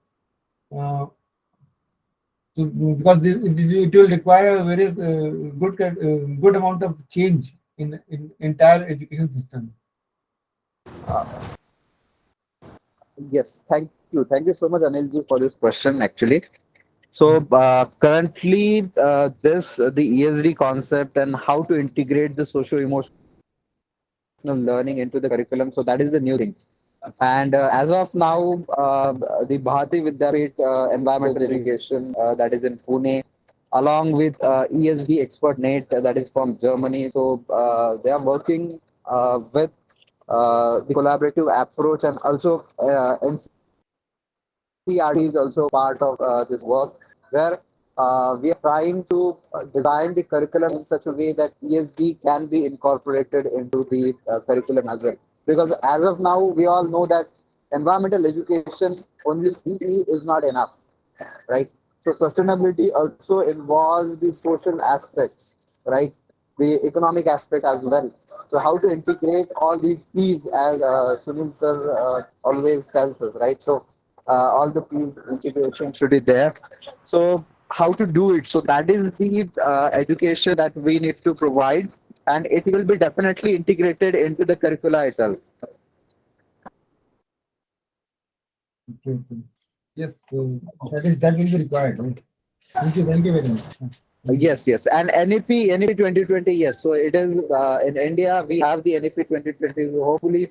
Uh, because it will require a very good amount of change in entire education system. Yes. Thank you so much, Anilji, for this question. Actually, so currently, the ESD concept and how to integrate the socio-emotional learning into the curriculum. So that is the new thing. And as of now, the Bharati Vidyapeeth Environmental Education that is in Pune, along with ESD Expert Net that is from Germany. So they are working with the collaborative approach, and also NCRT is also part of this work, where we are trying to design the curriculum in such a way that ESD can be incorporated into the curriculum as well. Because as of now, we all know that environmental education only is not enough, right? So sustainability also involves the social aspects, right? The economic aspect as well. So how to integrate all these P's, as Sunil sir always tells us, right? So all the P's integration should be there. So how to do it? So that is the education that we need to provide, and it will be definitely integrated into the curricula itself. Okay, okay. Yes, so that will be required, right? Thank you very much. Yes, yes, and NEP 2020. Yes, so it is in India. We have the NEP 2020. So hopefully,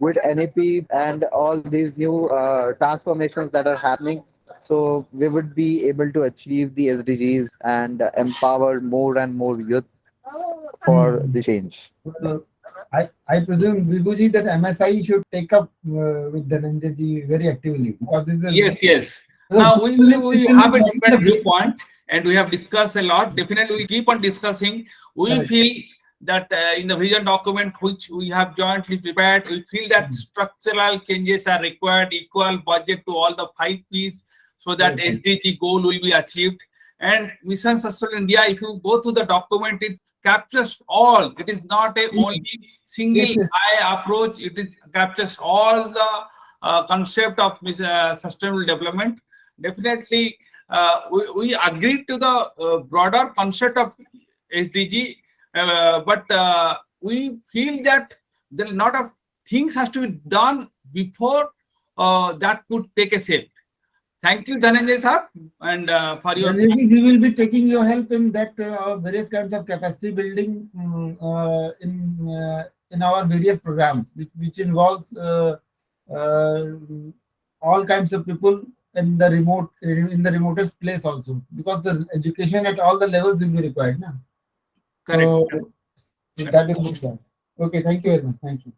with NEP and all these new transformations that are happening. So we would be able to achieve the SDGs and empower more and more youth for Hmm. the change. I presume, Vibhuji, that MSI should take up with Dhananjay ji very actively, because this is Yes, yes. a Now we this have a is different viewpoint, and we have discussed a lot. Definitely, we'll keep on discussing. We correct. feel that in the vision document which we have jointly prepared, we feel that structural changes are required, equal budget to all the 5 Ps, so that Right. SDG goal will be achieved. And Mission Sustainable India, if you go to the document, it captures all. It is not a only single Yes, yes. eye approach. It is captures all the concept of sustainable development. Definitely, we agree to the broader concept of SDG, but we feel that there are a lot of things has to be done before that could take a shape. Thank you, Dhananjay sir, and for your Dhananjay ji, we will be taking your help in that various kinds of capacity building in our various programs, which involves uh, all kinds of people in the remotest place also, because the education at all the levels will be required. Na? correct. So that is good. Sir. Okay, thank you very much. Thank you.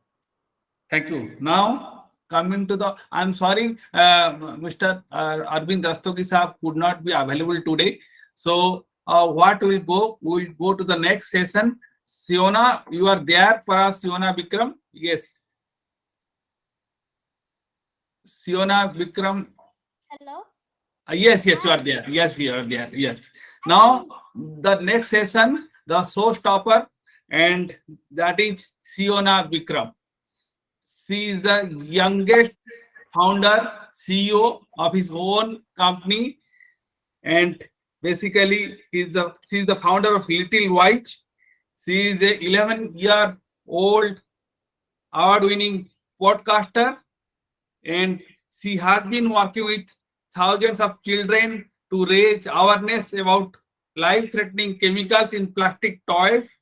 Thank you. Now, coming to the, I'm sorry, Mr. Arvind Rastogi Saab could not be available today. So, what will go? We'll go to the next session. Siona, you are there for us, Siona Vikram? Yes. Siona Vikram. Hello. Yes, yes, you are there. Yes, you are there. Yes. Now, the next session, the showstopper, and that is Siona Vikram. She is the youngest founder, CEO of his own company, and basically she is the founder of Little White. She is a 11-year-old award-winning podcaster, and she has been working with thousands of children to raise awareness about life-threatening chemicals in plastic toys.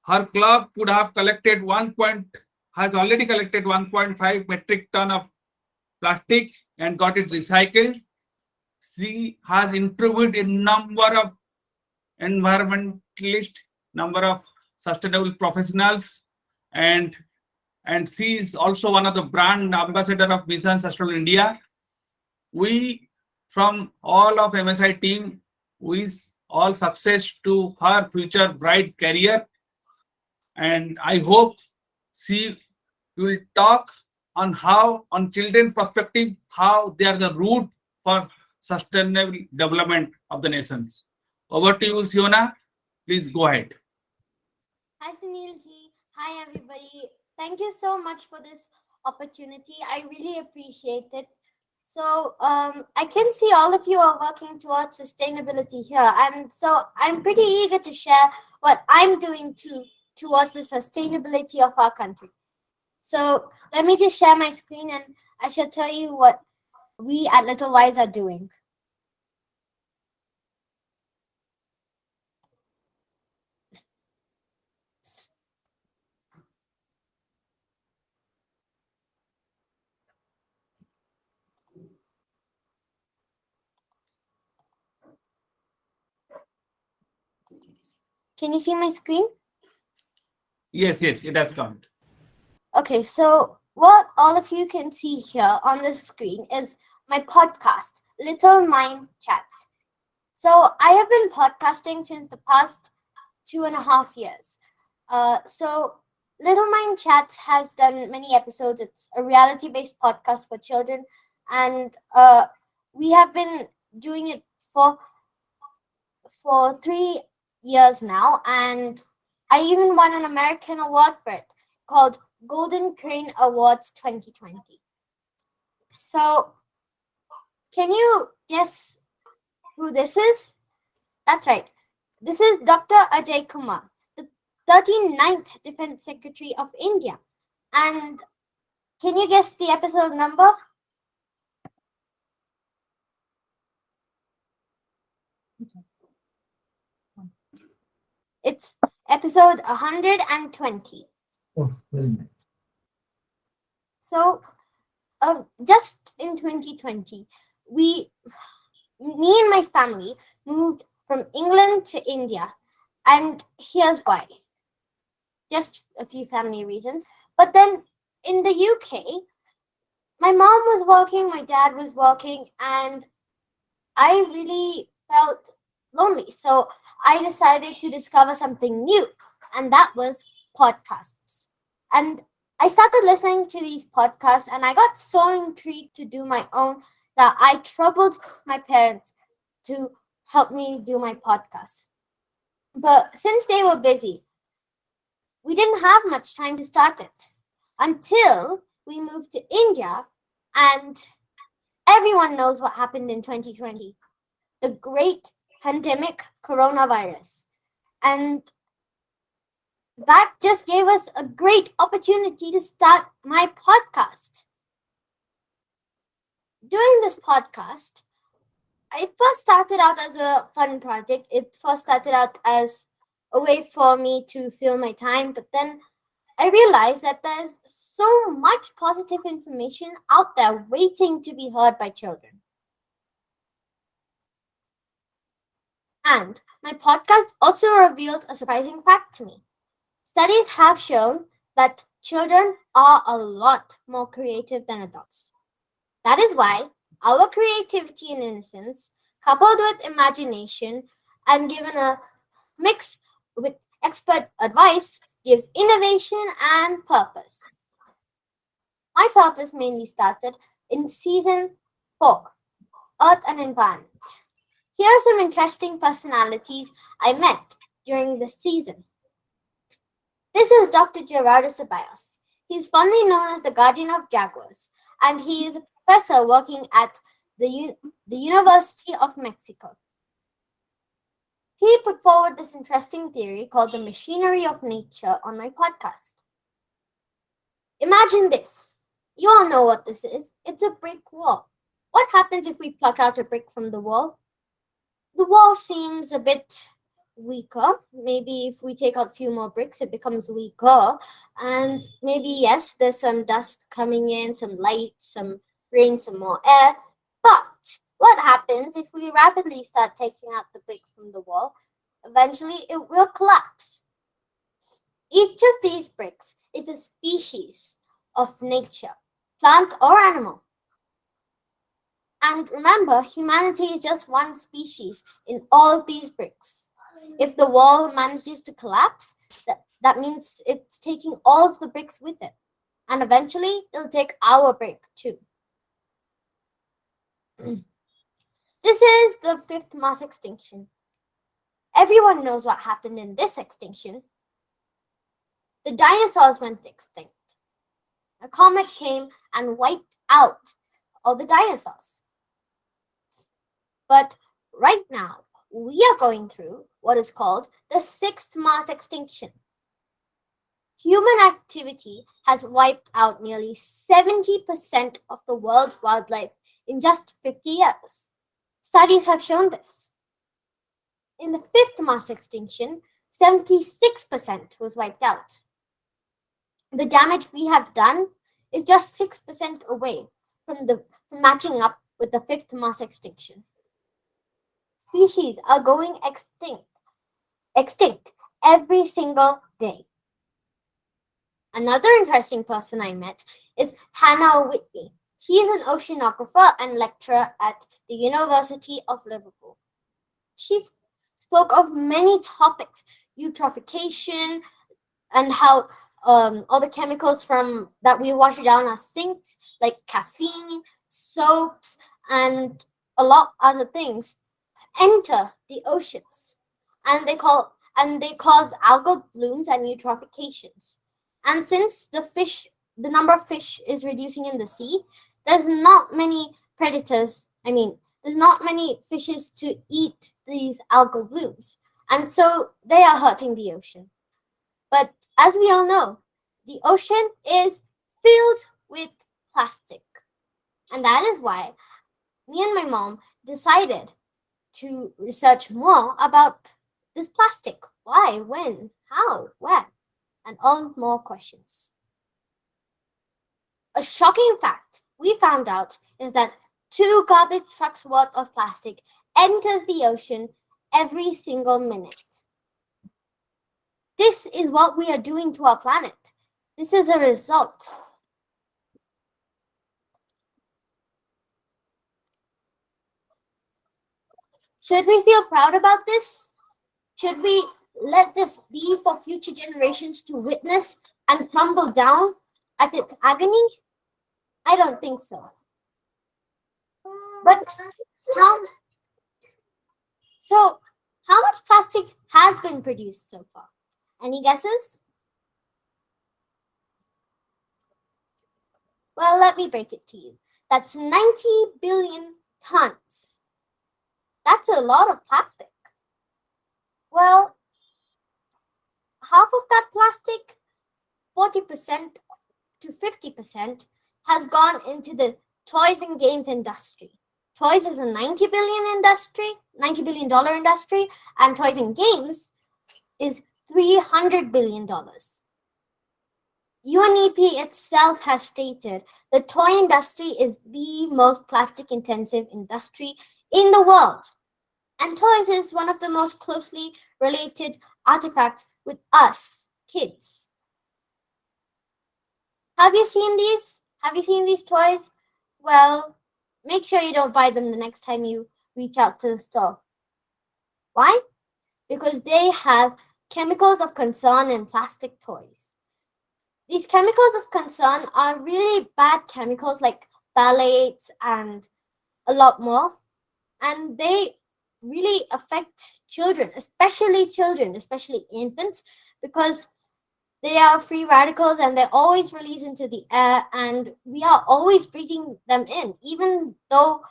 Her club could have collected has already collected 1.5 metric ton of plastic and got it recycled. She has interviewed a number of environmentalists, number of sustainable professionals, and she is also one of the brand ambassador of Mission Sustainable India. We from all of MSI team wish all success to her future bright career, and I hope she will talk on how, on children perspective, how they are the root for sustainable development of the nations. Over to you, Siona. Please go ahead. Hi, Sunil ji. Hi, everybody. Thank you so much for this opportunity. I really appreciate it. So, I can see all of you are working towards sustainability here, and so I'm pretty eager to share what I'm doing towards the sustainability of our country. So, let me just share my screen, and I shall tell you what we at Little Wise are doing. Can you see my screen? Yes, yes, it has come. Okay, so what all of you can see here on the screen is my podcast, Little Mind Chats. So I have been podcasting since the past 2.5 years. So Little Mind Chats has done many episodes. It's a reality-based podcast for children, and we have been doing it for 3 years now, and I even won an American award for it called Golden Crane Awards 2020. So, can you guess who this is? That's right. This is Dr. Ajay Kumar, the 39th Defense Secretary of India. And can you guess the episode number? It's episode 120. Oh, very nice. So, just in 2020, me and my family moved from England to India, and here's why. Just a few family reasons. But then in the UK, my mom was working, my dad was working, and I really felt lonely. So I decided to discover something new, and that was podcasts. And I started listening to these podcasts, and I got so intrigued to do my own that I troubled my parents to help me do my podcast. But since they were busy, we didn't have much time to start it until we moved to India, and everyone knows what happened in 2020, the great pandemic coronavirus. And that just gave us a great opportunity to start my podcast. Doing this podcast, I first started out as a fun project. It first started out as a way for me to fill my time, but then I realized that there's so much positive information out there waiting to be heard by children. And my podcast also revealed a surprising fact to me. Studies have shown that children are a lot more creative than adults. That is why our creativity and innocence, coupled with imagination and given a mix with expert advice, gives innovation and purpose. My purpose mainly started in season 4, Earth and Environment. Here are some interesting personalities I met during this season. This is Dr. Gerardo Ceballos. He's fondly known as the guardian of jaguars, and he is a professor working at the University of Mexico. He put forward this interesting theory called the machinery of nature on my podcast. Imagine this. You all know what this is. It's a brick wall. What happens if we pluck out a brick from the wall? The wall seems a bit weaker. Maybe if we take out a few more bricks, it becomes weaker. And maybe, yes, there's some dust coming in, some light, some rain, some more air. But what happens if we rapidly start taking out the bricks from the wall? Eventually, it will collapse. Each of these bricks is a species of nature, plant or animal. And remember, humanity is just one species in all of these bricks. If the wall manages to collapse, that means it's taking all of the bricks with it. And eventually, it'll take our brick too. This is the 5th mass extinction. Everyone knows what happened in this extinction. The dinosaurs went extinct. A comet came and wiped out all the dinosaurs. But right now, we are going through what is called the 6th mass extinction. Human activity has wiped out nearly 70% of the world's wildlife in just 50 years. Studies have shown this. In the 5th mass extinction, 76% was wiped out. The damage we have done is just 6% away from matching up with the 5th mass extinction. Species are going extinct every single day. Another interesting person I met is Hannah Whitney. She is an oceanographer and lecturer at the University of Liverpool. She spoke of many topics, eutrophication, and how all the chemicals that we wash down our sinks, like caffeine, soaps, and a lot other things, enter the oceans, and they cause algal blooms and eutrophications. And since the number of fish is reducing in the sea, there's not many predators. There's not many fishes to eat these algal blooms, and so they are hurting the ocean. But as we all know, the ocean is filled with plastic, and that is why me and my mom decided to research more about this plastic. Why, when, how, where, and all more questions. A shocking fact we found out is that 2 garbage trucks worth of plastic enters the ocean every single minute. This is what we are doing to our planet. This is a result. Should we feel proud about this? Should we let this be for future generations to witness and crumble down at its agony? I don't think so. But how much plastic has been produced so far? Any guesses? Well, let me break it to you. That's 90 billion tons. That's a lot of plastic. Well, half of that plastic, 40% to 50%, has gone into the toys and games industry. Toys is a $90 billion industry, and toys and games is $300 billion. UNEP itself has stated the toy industry is the most plastic intensive industry in the world. And toys is one of the most closely related artifacts with us, kids. Have you seen these? Have you seen these toys? Well, make sure you don't buy them the next time you reach out to the store. Why? Because they have chemicals of concern in plastic toys. These chemicals of concern are really bad chemicals like phthalates and a lot more. And they really affect children, especially infants, because they are free radicals and they're always released into the air, and we are always breathing them in, even though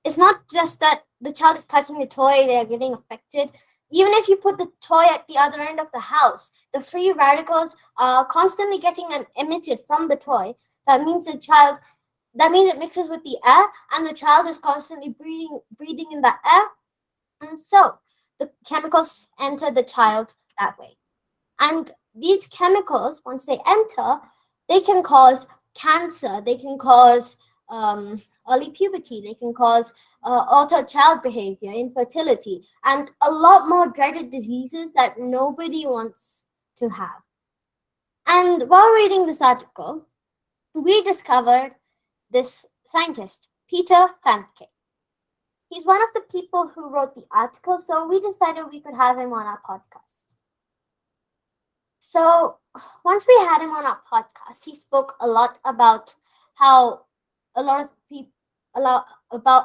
it's not just that the child is touching the toy, they are getting affected. Even if you put the toy at the other end of the house, the free radicals are constantly getting emitted from the toy. That means it mixes with the air, and the child is constantly breathing in that air. And so the chemicals enter the child that way. And these chemicals, once they enter, they can cause cancer, they can cause early puberty, they can cause altered child behavior, infertility, and a lot more dreaded diseases that nobody wants to have. And while reading this article, we discovered this scientist, Peter Famke. He's one of the people who wrote the article, so we decided we could have him on our podcast. So once we had him on our podcast, he spoke a lot about how about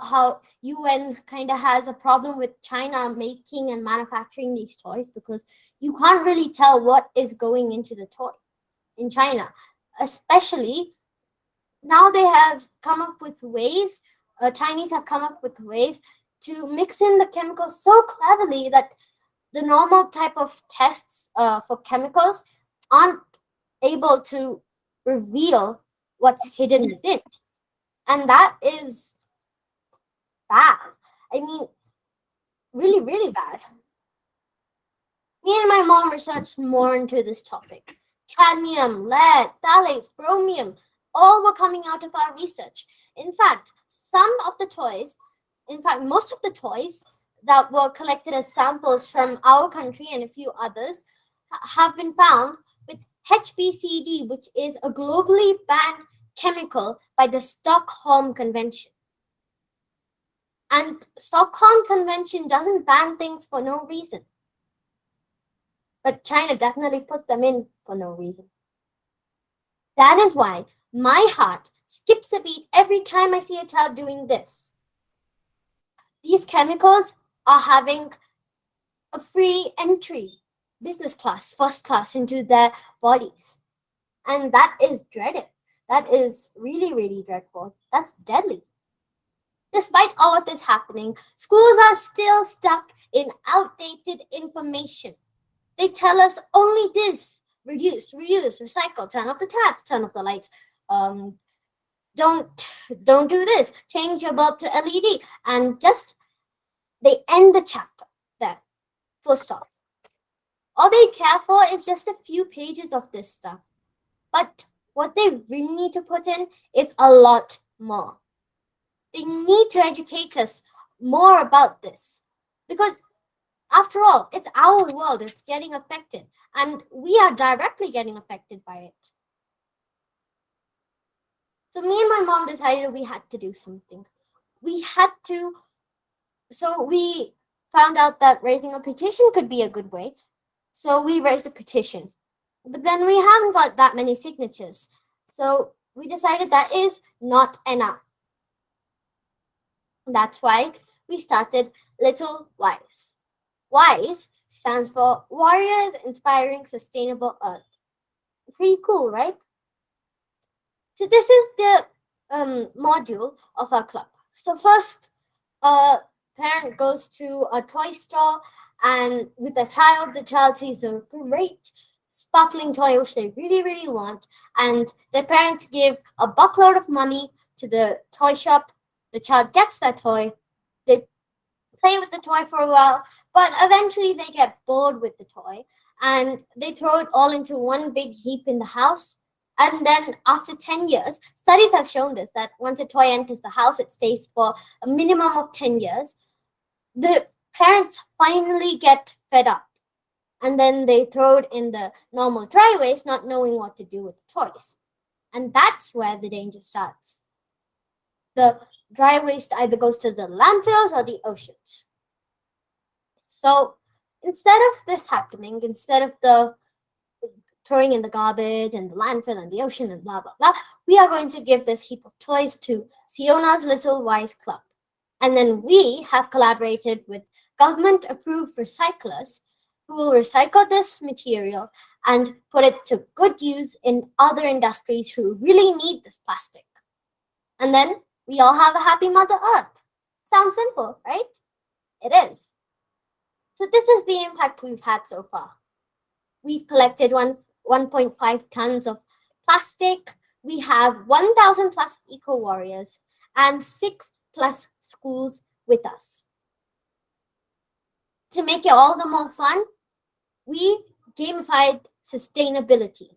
how UN kind of has a problem with China making and manufacturing these toys, because you can't really tell what is going into the toy in China. Especially now they have come up with ways, Chinese have come up with ways to mix in the chemicals so cleverly that the normal type of tests for chemicals aren't able to reveal what's hidden within. And that is bad. I mean, really, really bad. Me and my mom researched more into this topic. Cadmium, lead, phthalates, chromium, all were coming out of our research. In fact, most of the toys that were collected as samples from our country and a few others have been found with HBCD, which is a globally banned chemical by the Stockholm Convention. And Stockholm Convention doesn't ban things for no reason. But China definitely puts them in for no reason. That is why my heart skips a beat every time I see a child doing this. These chemicals are having a free entry, business class, first class into their bodies. And that is dreaded. That is really, really dreadful. That's deadly. Despite all of this happening, schools are still stuck in outdated information. They tell us only this: reduce, reuse, recycle, turn off the taps, turn off the lights. Don't do this. Change your bulb to LED, and just they end the chapter there. Full stop. All they care for is just a few pages of this stuff. But what they really need to put in is a lot more. They need to educate us more about this, because after all, it's our world that's getting affected, and we are directly getting affected by it. So me and my mom decided we had to do something. So we found out that raising a petition could be a good way. So we raised a petition. But then we haven't got that many signatures. So we decided that is not enough. That's why we started Little Wise. WISE stands for Warriors Inspiring Sustainable Earth. Pretty cool, right? So this is the module of our club. So first, a parent goes to a toy store, and with the child sees a great sparkling toy which they really, really want, and the parents give a buckload of money to the toy shop. The child gets that toy. They play with the toy for a while, but eventually they get bored with the toy and they throw it all into one big heap in the house. And then after 10 years, studies have shown this, that once a toy enters the house, it stays for a minimum of 10 years. The parents finally get fed up, and then they throw it in the normal dry waste, not knowing what to do with the toys. And that's where the danger starts. The dry waste either goes to the landfills or the oceans. So instead of this happening, instead of the throwing in the garbage and the landfill and the ocean and blah, blah, blah, we are going to give this heap of toys to Siona's Little Wise Club. And then we have collaborated with government-approved recyclers who will recycle this material and put it to good use in other industries who really need this plastic. And then we all have a happy Mother Earth. Sounds simple, right? It is. So this is the impact we've had so far. We've collected 1.5 tons of plastic. We have 1,000 plus eco warriors and 6 plus schools with us. To make it all the more fun, we gamified sustainability.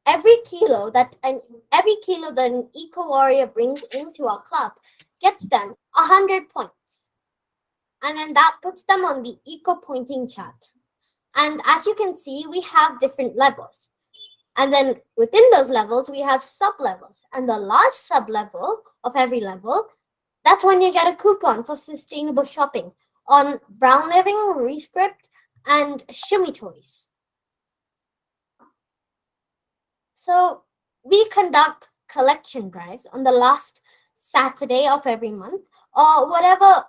Every kilo that an eco warrior brings into our club gets them 100 points. And then that puts them on the eco pointing chart. And as you can see, we have different levels. And then within those levels, we have sub-levels. And the last sub-level of every level, that's when you get a coupon for sustainable shopping on Brown Living, Rescript, and Shimmy Toys. So we conduct collection drives on the last Saturday of every month, or whatever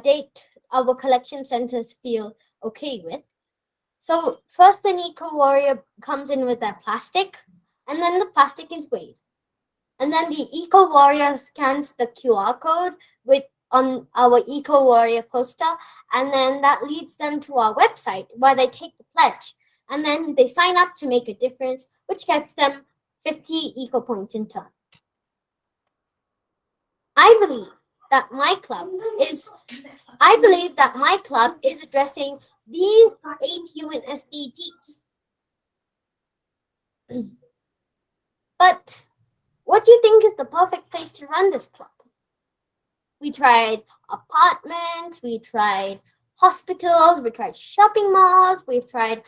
date our collection centers feel okay with. So first an eco warrior comes in with their plastic, and then the plastic is weighed. And then the eco warrior scans the QR code on our eco warrior poster, and then that leads them to our website where they take the pledge. And then they sign up to make a difference, which gets them 50 eco points in turn. I believe that my club is addressing these 8 UN SDGs. But what do you think is the perfect place to run this club? We tried apartments, we tried hospitals, we tried shopping malls, we've tried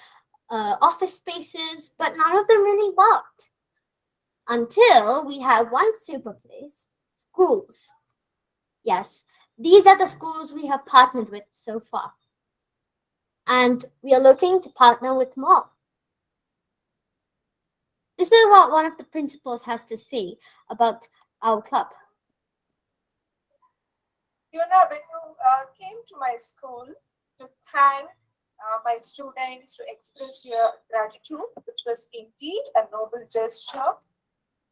office spaces, but none of them really worked. Until we had one super place, schools. Yes, these are the schools we have partnered with so far. And we are looking to partner with more. This is what one of the principals has to say about our club. Yuna, when you came to my school to thank my students, to express your gratitude, which was indeed a noble gesture,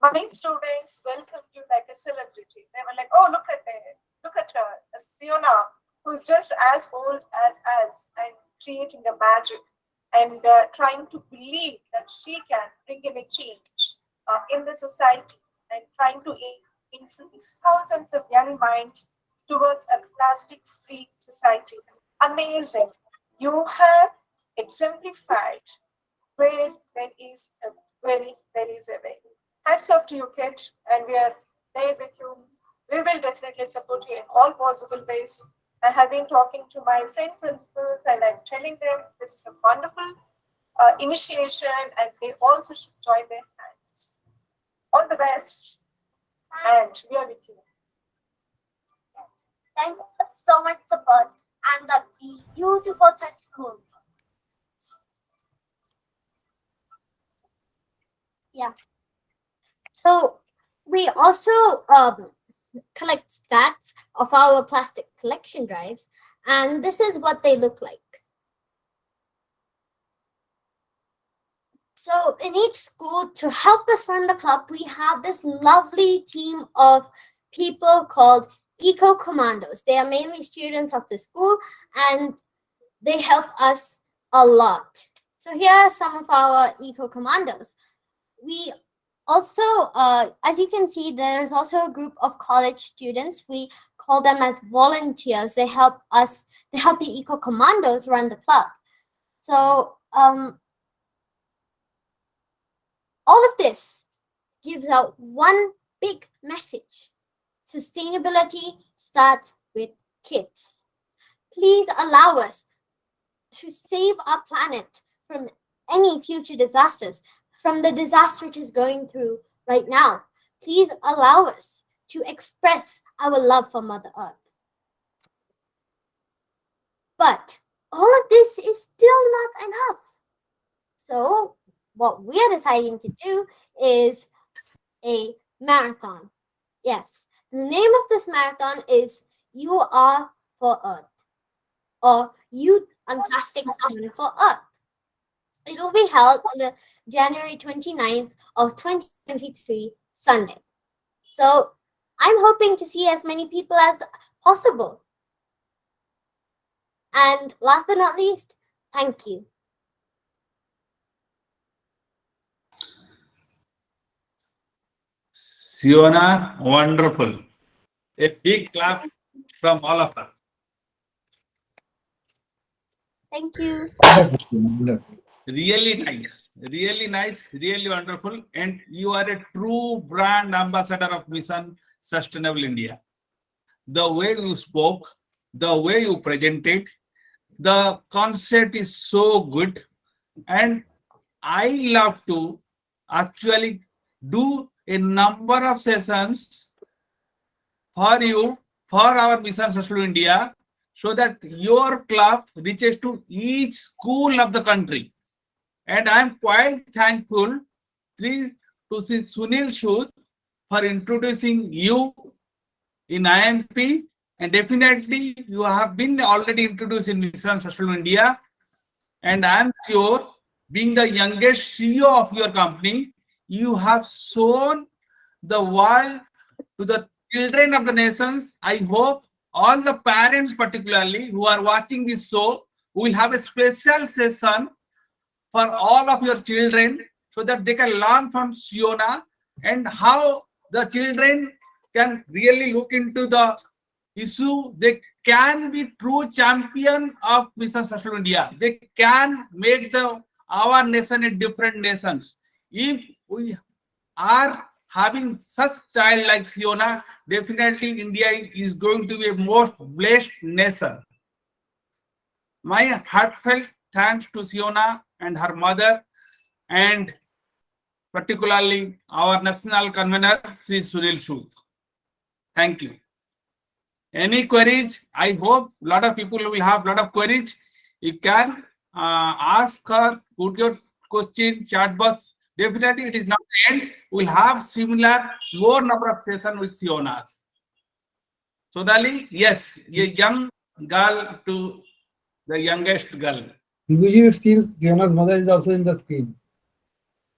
my students welcomed you like a celebrity. They were like, "Oh, look at her, Siona, who's just as old as us and creating a magic and trying to believe that she can bring in a change in the society and trying to influence thousands of young minds towards a plastic-free society." Amazing. You have exemplified where there is a very, very severe. Hats off to you, kid, and we are there with you. We will definitely support you in all possible ways. I have been talking to my friend principals and I'm telling them this is a wonderful initiation and they also should join their hands. All the best, and we are with you. Thank you for so much support and the beautiful school. Yeah. So we also collect stats of our plastic collection drives, and this is what they look like. So in each school, to help us run the club, we have this lovely team of people called Eco Commandos. They are mainly students of the school and they help us a lot. So here are some of our Eco Commandos. We also, as you can see, there's also a group of college students. We call them as volunteers. They help us, they help the Eco Commandos run the club. So all of this gives out one big message. Sustainability starts with kids. Please allow us to save our planet from any future disasters, from the disaster it is going through right now. Please allow us to express our love for Mother Earth. But all of this is still not enough. So what we are deciding to do is a marathon. Yes, the name of this marathon is You Are for Earth, or Youth on Plastic Action for Earth. It will be held on the January 29th of 2023, Sunday. So I'm hoping to see as many people as possible. And last but not least, thank you. Siona, wonderful. A big clap from all of us. Thank you. Really nice, really wonderful. And you are a true brand ambassador of Mission Sustainable India. The way you spoke, the way you presented, the concept is so good. And I love to actually do a number of sessions for you, for our Mission Sustainable India, so that your club reaches to each school of the country. And I'm quite thankful to see Sunil Sood for introducing you in IMP. And definitely you have been already introduced in Mission Sustainable India. And I'm sure, being the youngest CEO of your company, you have shown the world to the children of the nations. I hope all the parents, particularly who are watching this show, will have a special session for all of your children so that they can learn from Siona and how the children can really look into the issue. They can be true champion of Mission Sustainable India. They can make our nation a different nations. If we are having such child like Siona, definitely India is going to be a most blessed nation. My heartfelt thanks to Siona and her mother, and particularly our national convener, Sri Sunil Sood. Thank you. Any queries? I hope a lot of people will have a lot of queries. You can ask her, put your question, chat box. Definitely, it is not the end. We'll have similar, more number of sessions with Sionas. Sonali, yes, a young girl to the youngest girl. Usually it seems Fiona's mother is also in the screen.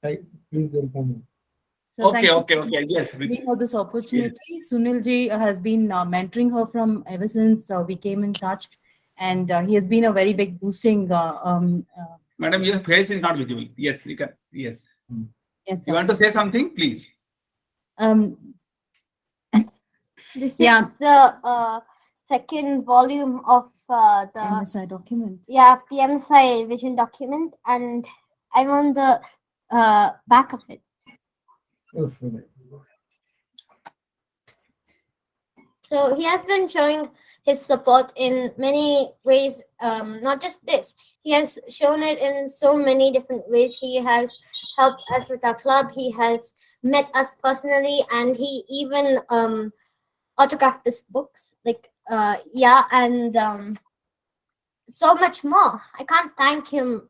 Please welcome her. So Okay, yes. giving her this opportunity. Sunil ji has been mentoring her from ever since we came in touch, and he has been a very big boosting. Madam, your face is not visible. Yes, you can. Yes. Yes, You want to say something, please? This Yeah. is the second volume of the MSI document. Yeah, the MSI vision document, and I'm on the back of it. Oh, so nice. So he has been showing his support in many ways, not just this. He has shown it in so many different ways. He has helped us with our club. He has met us personally, and he even autographed these books. And so much more. I can't thank him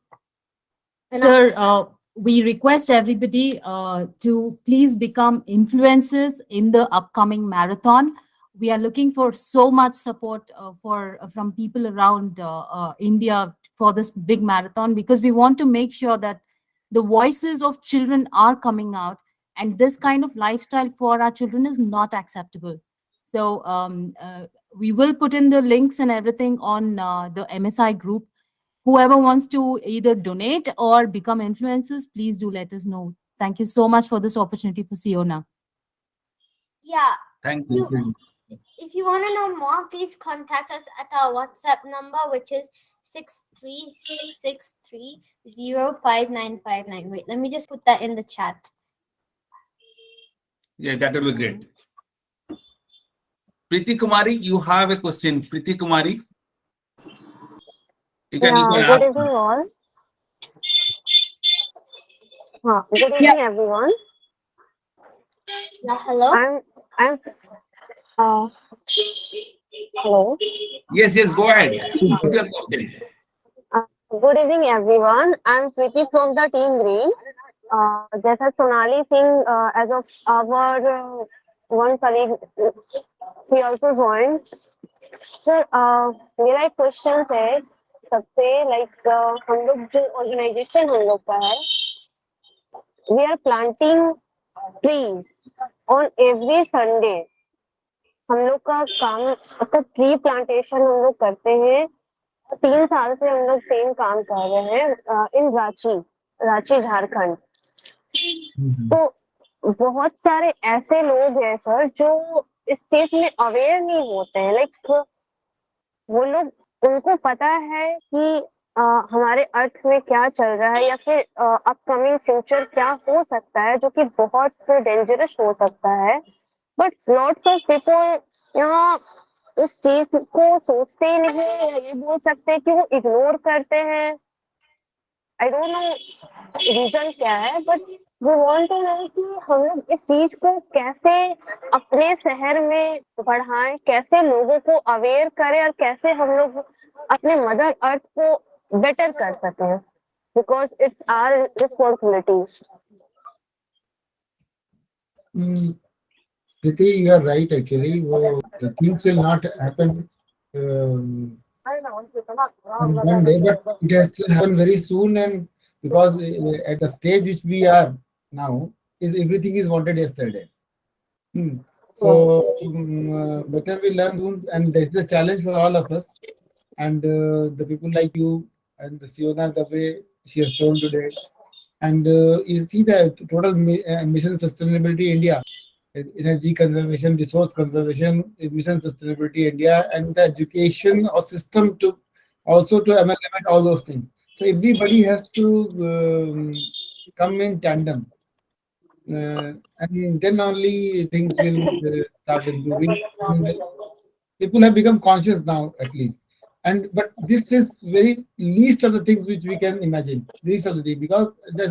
enough. Sir, we request everybody to please become influencers in the upcoming marathon. We are looking for so much support from people around India for this big marathon, because we want to make sure that the voices of children are coming out, and this kind of lifestyle for our children is not acceptable. So we will put in the links and everything on the MSI group. Whoever wants to either donate or become influencers, please do let us know. Thank you so much for this opportunity for Siona. Yeah. Thank you. If you want to know more, please contact us at our WhatsApp number, which is 63663059959. Wait, let me just put that in the chat. Yeah, that will be great. Preeti Kumari, you have a question. Preeti Kumari. You can Good ask. evening all. Good evening everyone. Yeah, hello. I'm hello. Yes, go ahead. Put your question. Good evening everyone. I'm Preeti from the team Green. जैसा Sonali Singh as of our one colleague, he also joined. Sir, मेरा एक question है सबसे, like हम लोग जो organisation हम लोग का है, we are planting trees on every Sunday. हम लोग का काम मतलब ट्री प्लांटेशन हम लोग करते हैं. 3 साल से हम लोग सेम काम कर रहे हैं इन रांची झारखंड. तो बहुत सारे ऐसे लोग हैं सर जो इस चीज में अवेयर नहीं होते हैं. लाइक वो लोग, उनको पता है कि हमारे अर्थ में क्या चल रहा है या फिर अपकमिंग फ्यूचर क्या हो सकता है, जो कि बहुत डेंजरस हो सकता है. बट लॉट्स ऑफ पीपल यहाँ उस चीज को सोचते ही नहीं, या ये बोल सकते हैं कि वो इग्नोर करते हैं. आई डोंट नो रीजन क्या है, but we want to know कि हम लोग इस चीज को कैसे अपने शहर में बढ़ाएं, कैसे लोगों को अवेयर करें और कैसे हम लोग अपने मदर अर्थ को बेटर कर सकें, because it's our responsibility. Priti, you are right actually. The things will not happen on one day, but it has to happen very soon. And because at the stage which we are now, is everything is wanted yesterday. So better we learn soon, and that's the challenge for all of us. And the people like you and the Siona, the way she has told today, and you see the total mission sustainability India. Energy conservation, resource conservation, mission sustainability India, and the education or system to also to amalgamate all those things. So everybody has to come in tandem, and then only things will start improving. People have become conscious now, at least. But this is very least of the things which we can imagine. Least of the things, because it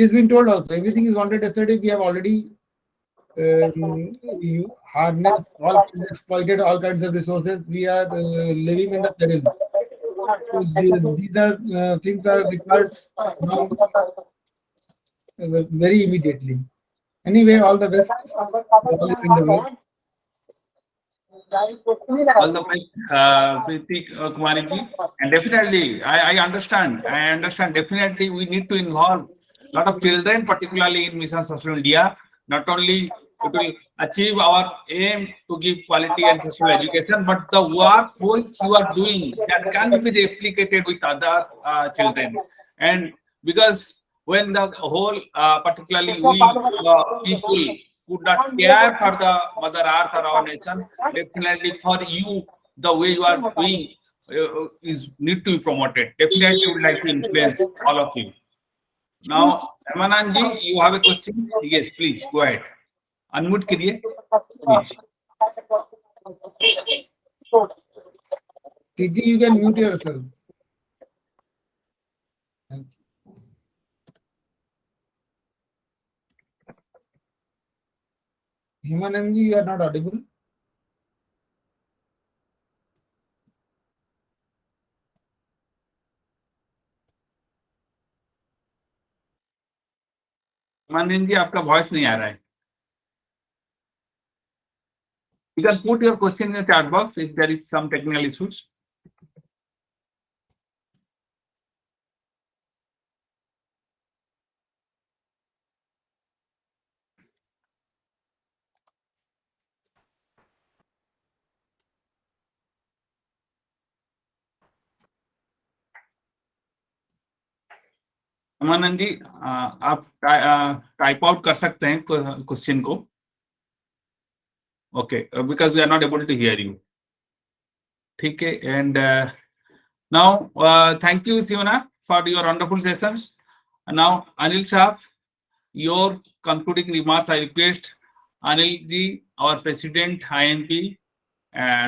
has been told also, everything is wanted yesterday. We have already you harness exploited all kinds of resources. We are living in the peril. So these are things are required now very immediately. Anyway, all the best. All is in the way. All the best, Preeti Kumari ji. And definitely, I understand. Definitely, we need to involve a lot of children, particularly in Mission Sustainable India. Not only it will achieve our aim to give quality and sustainable education, but the work which you are doing that can be replicated with other children. And because when the whole, particularly we people could not care for the Mother Earth or our nation, definitely for you, the way you are doing is need to be promoted. Definitely would like to influence all of you. Now, Ramanand ji, you have a question? Yes, please go ahead. Unmute kiriye, please. Titi, you can mute yourself. Thank you. Himananji, you are not audible. Ramanand ji, आपका voice नहीं आ रहा है. You can put your question in the chat box if there is some technical issues. अमानंद जी, आप type out कर सकते हैं question को. Okay, because we are not able to hear you. ठीक है. And now thank you Siona for your wonderful sessions. Now Anil sahab, your concluding remarks. I request Anil ji, our president INP,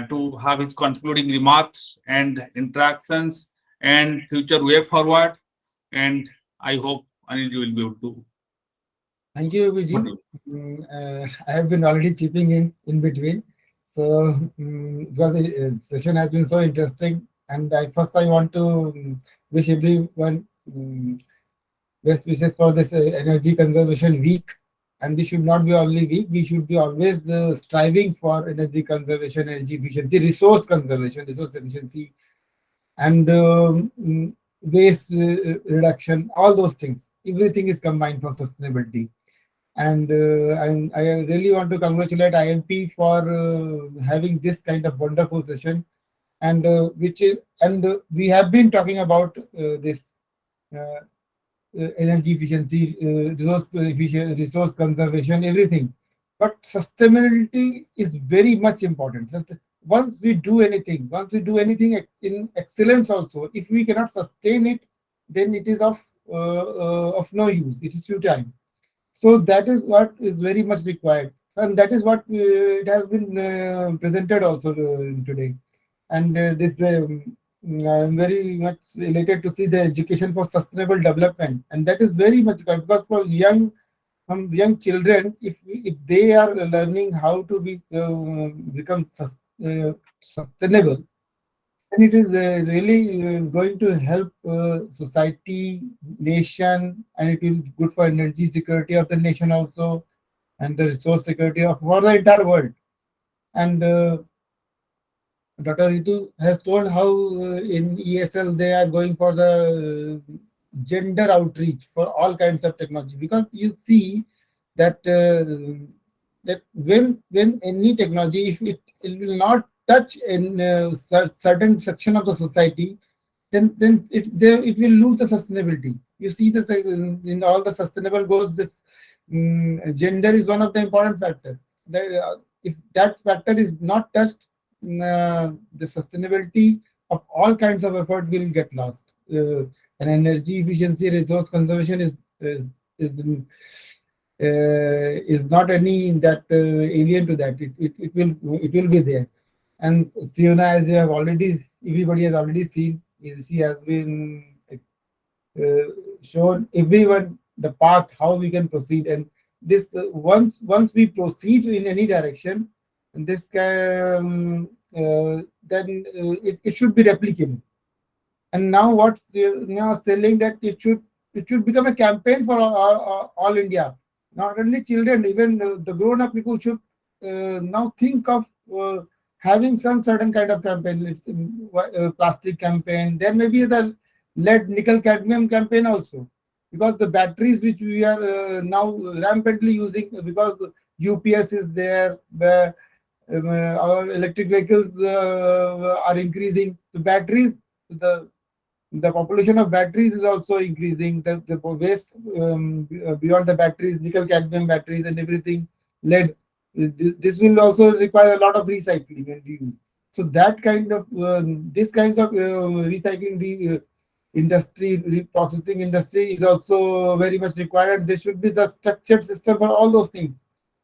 to have his concluding remarks and interactions and future way forward. And I hope Anil ji will be able to. Thank you, Vijay. I have been already chipping in between. So because the session has been so interesting, and first I want to wish everyone best wishes for this energy conservation week. And we should not be only weak, we should be always striving for energy conservation, energy efficiency, resource conservation, resource efficiency, and waste reduction, all those things. Everything is combined for sustainability. And I really want to congratulate IMP for having this kind of wonderful session, and we have been talking about this energy efficiency, resource conservation, everything. But sustainability is very much important. Just once we do anything in excellence also, if we cannot sustain it, then it is of no use. It is futile. So that is what is very much required, and that is what it has been presented also today. And I'm very much elated to see the education for sustainable development, and that is very much good, because for young children, if they are learning how to become sustainable, then it is really going to help society, nation, and it will be good for energy security of the nation also, and the resource security for the entire world. And Dr. Ritu has told how in ESL they are going for the gender outreach for all kinds of technology, because you see that that when any technology, if it will not touch in certain section of the society, then it will lose the sustainability. You see this in all the sustainable goals. This gender is one of the important factors. If that factor is not touched, the sustainability of all kinds of effort will get lost. And energy efficiency, resource conservation is not any that alien to that. It will be there. And Siona, as you have already, everybody has already seen, she has been shown everyone the path how we can proceed. And this once we proceed in any direction, this can then it should be replicable. And now what now is telling that it should become a campaign for all India. Not only children, even the grown-up people should now think of having some certain kind of campaign. It's plastic campaign. There may be the lead, nickel, cadmium campaign also, because the batteries which we are now rampantly using, because UPS is there, our electric vehicles are increasing. The batteries, the population of batteries is also increasing. The waste beyond the batteries, nickel, cadmium batteries, and everything, lead. This will also require a lot of recycling and reuse. So that kind of this kinds of recycling industry, reprocessing industry is also very much required. There should be the structured system for all those things.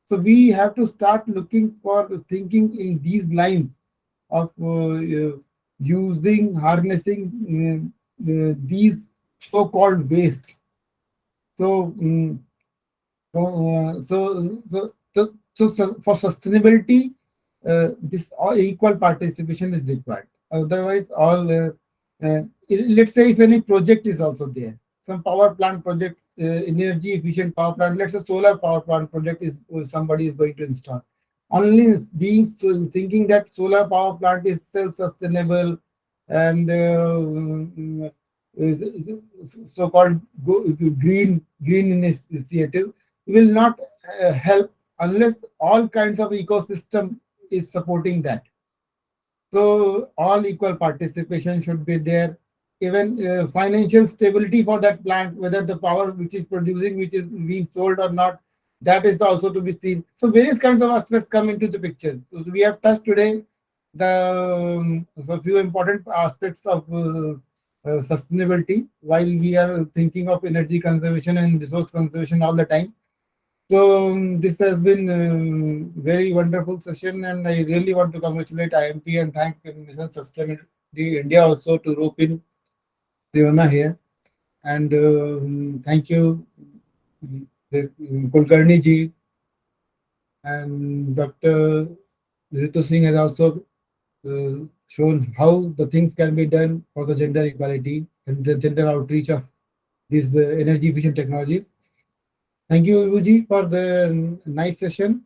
So we have to start looking for thinking in these lines of using, harnessing these so-called waste. So, so for sustainability, this all equal participation is required. Otherwise, let's say if any project is also there, some power plant project, energy efficient power plant, let's say solar power plant project is somebody is going to install. Only thinking that solar power plant is self-sustainable and so-called green initiative will not help unless all kinds of ecosystem is supporting that. So all equal participation should be there. Even financial stability for that plant, whether the power which is producing, which is being sold or not, that is also to be seen. So various kinds of aspects come into the picture. So we have touched today the so few important aspects of sustainability while we are thinking of energy conservation and resource conservation all the time. So this has been a very wonderful session, and I really want to congratulate IMP and thank Mission Sustainability India also to rope in Devana here. And thank you, Kulkarni ji, and Dr. Ritu Singh has also shown how the things can be done for the gender equality and the gender outreach of these energy efficient technologies. Thank you, Vivuji, for the nice session,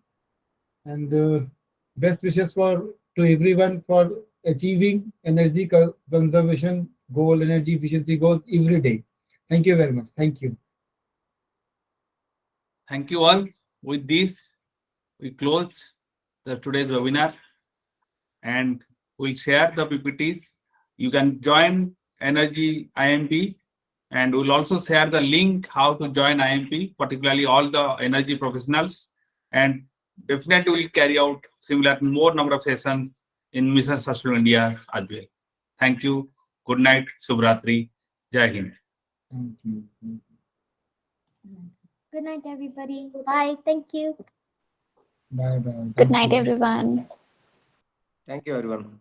and best wishes to everyone for achieving energy conservation goal, energy efficiency goals every day. Thank you very much. Thank you. Thank you all. With this, we close today's webinar, and we'll share the PPTs. You can join Energy IMP, and we'll also share the link how to join IMP, particularly all the energy professionals. And definitely we'll carry out similar more number of sessions in Mission Sustainable India as well. Thank you. Good night. Subhratri. Jai Hind. Thank you. Good night, everybody. Bye. Thank you. Bye bye. Good night, everyone. Thank you, everyone.